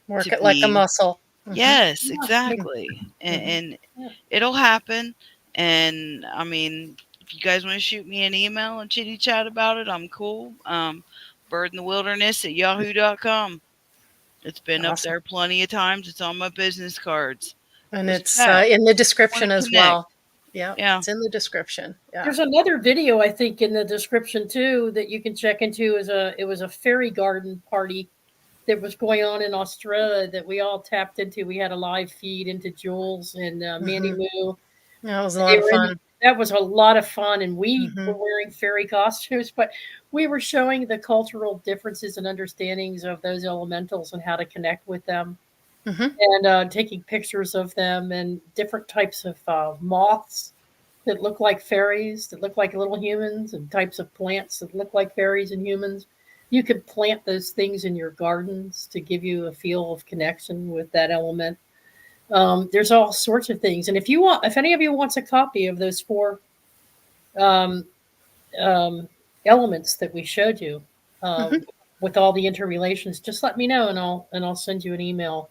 Work to it like a be. muscle. Mm-hmm. Yes, yeah, exactly. Mm-hmm. And yeah. it'll happen. And I mean, if you guys want to shoot me an email and chitty chat about it, I'm cool. birdinthewilderness@yahoo.com. It's been up Awesome. there plenty of times. It's on my business cards. And Let's it's chat. in the Want description to as connect. well. Yeah, Yeah. it's in the description. Yeah. There's another video I think in the description too that you can check into. It was a fairy garden party that was going on in Australia that we all tapped into. We had a live feed into Jules and Mandy Moo. That was a They lot of were fun. that was a lot of fun, and we Mm-hmm. were wearing fairy costumes, but we were showing the cultural differences and understandings of those elementals and how to connect with them, Mm-hmm. and taking pictures of them and different types of moths that look like fairies, that look like little humans, and types of plants that look like fairies and humans. You could plant those things in your gardens to give you a feel of connection with that element. There's all sorts of things, and if any of you wants a copy of those 4 um, elements that we showed you, Mm-hmm. with all the interrelations, just let me know, and I'll send you an email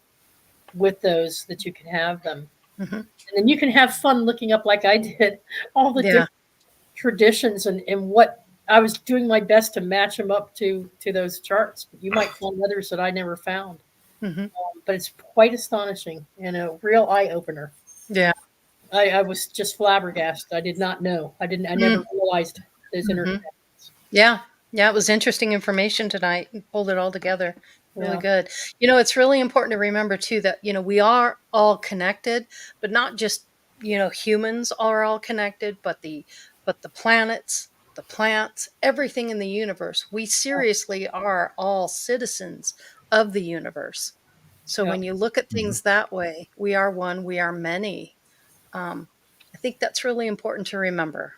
with those that you can have them, Mm-hmm. and then you can have fun looking up like I did all the Yeah. different traditions and what I was doing my best to match them up to those charts. But you might find others that I never found. Mm-hmm. But it's quite astonishing and a real eye opener. Yeah. I was just flabbergasted. I did not know. I never realized those Mm-hmm. interconnections. Yeah. Yeah. It was interesting information tonight. You pulled it all together. Really Yeah. good. It's really important to remember too that, we are all connected, but not just, humans are all connected, but the planets, the plants, everything in the universe. We seriously are all citizens of the universe. So Yeah. when you look at things that way, we are one, we are many. I think that's really important to remember.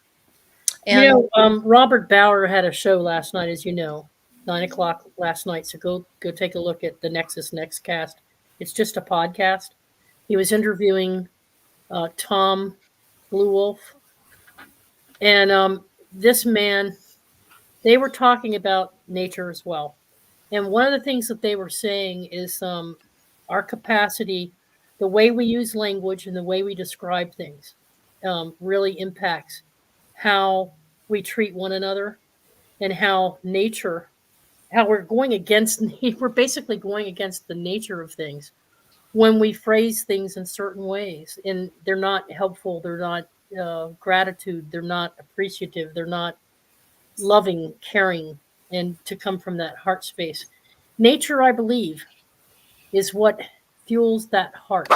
And Robert Bauer had a show last night, as you know, 9 o'clock last night. So go take a look at the Nexus Nextcast. It's just a podcast. He was interviewing Tom Blue Wolf, and this man. They were talking about nature as well, and one of the things that they were saying is our capacity, the way we use language and the way we describe things, really impacts how we treat one another and how nature, how we're going against, we're basically going against the nature of things when we phrase things in certain ways and they're not helpful, they're not gratitude, they're not appreciative, they're not loving, caring, and to come from that heart space. Nature, I believe, is what fuels that heart.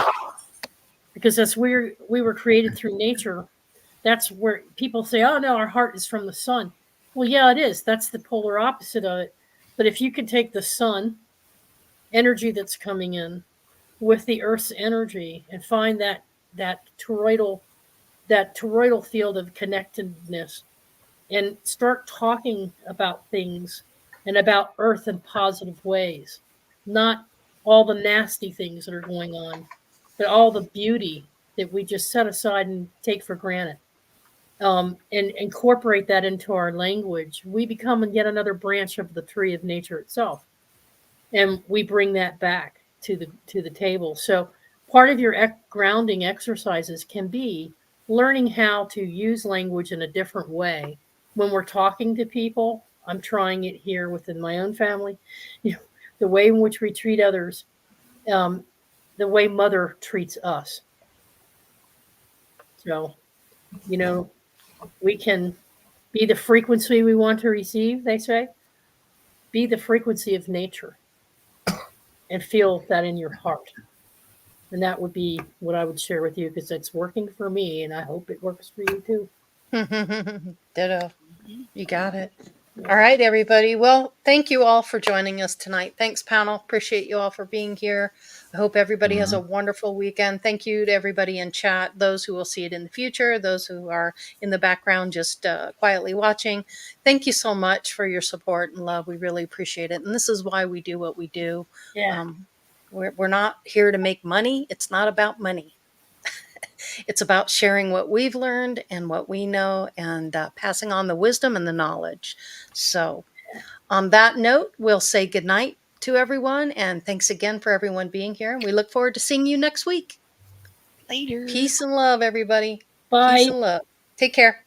Because as we were created through nature, that's where people say, "Oh no, our heart is from the sun." Well, yeah, it is. That's the polar opposite of it. But if you could take the sun energy that's coming in with the Earth's energy and find that toroidal that toroidal field of connectedness and start talking about things and about Earth in positive ways, not all the nasty things that are going on, but all the beauty that we just set aside and take for granted. and incorporate that into our language, we become yet another branch of the tree of nature itself, and we bring that back to the table. So part of your grounding exercises can be learning how to use language in a different way when we're talking to people. I'm trying it here within my own family. You know, the way in which we treat others, the way Mother treats us. So, you know, we can be the frequency we want to receive, they say. Be the frequency of nature and feel that in your heart. And that would be what I would share with you, because it's working for me, and I hope it works for you too. Ditto. You got it. All right, everybody. Well, thank you all for joining us tonight. Thanks, panel. Appreciate you all for being here. I hope everybody has a wonderful weekend. Thank you to everybody in chat, those who will see it in the future, those who are in the background just quietly watching. Thank you so much for your support and love. We really appreciate it. And this is why we do what we do. Yeah. We're not here to make money. It's not about money. It's about sharing what we've learned and what we know, and passing on the wisdom and the knowledge. So on that note, we'll say goodnight to everyone. And thanks again for everyone being here. And we look forward to seeing you next week. Later. Peace and love, everybody. Bye. Peace and love. Take care.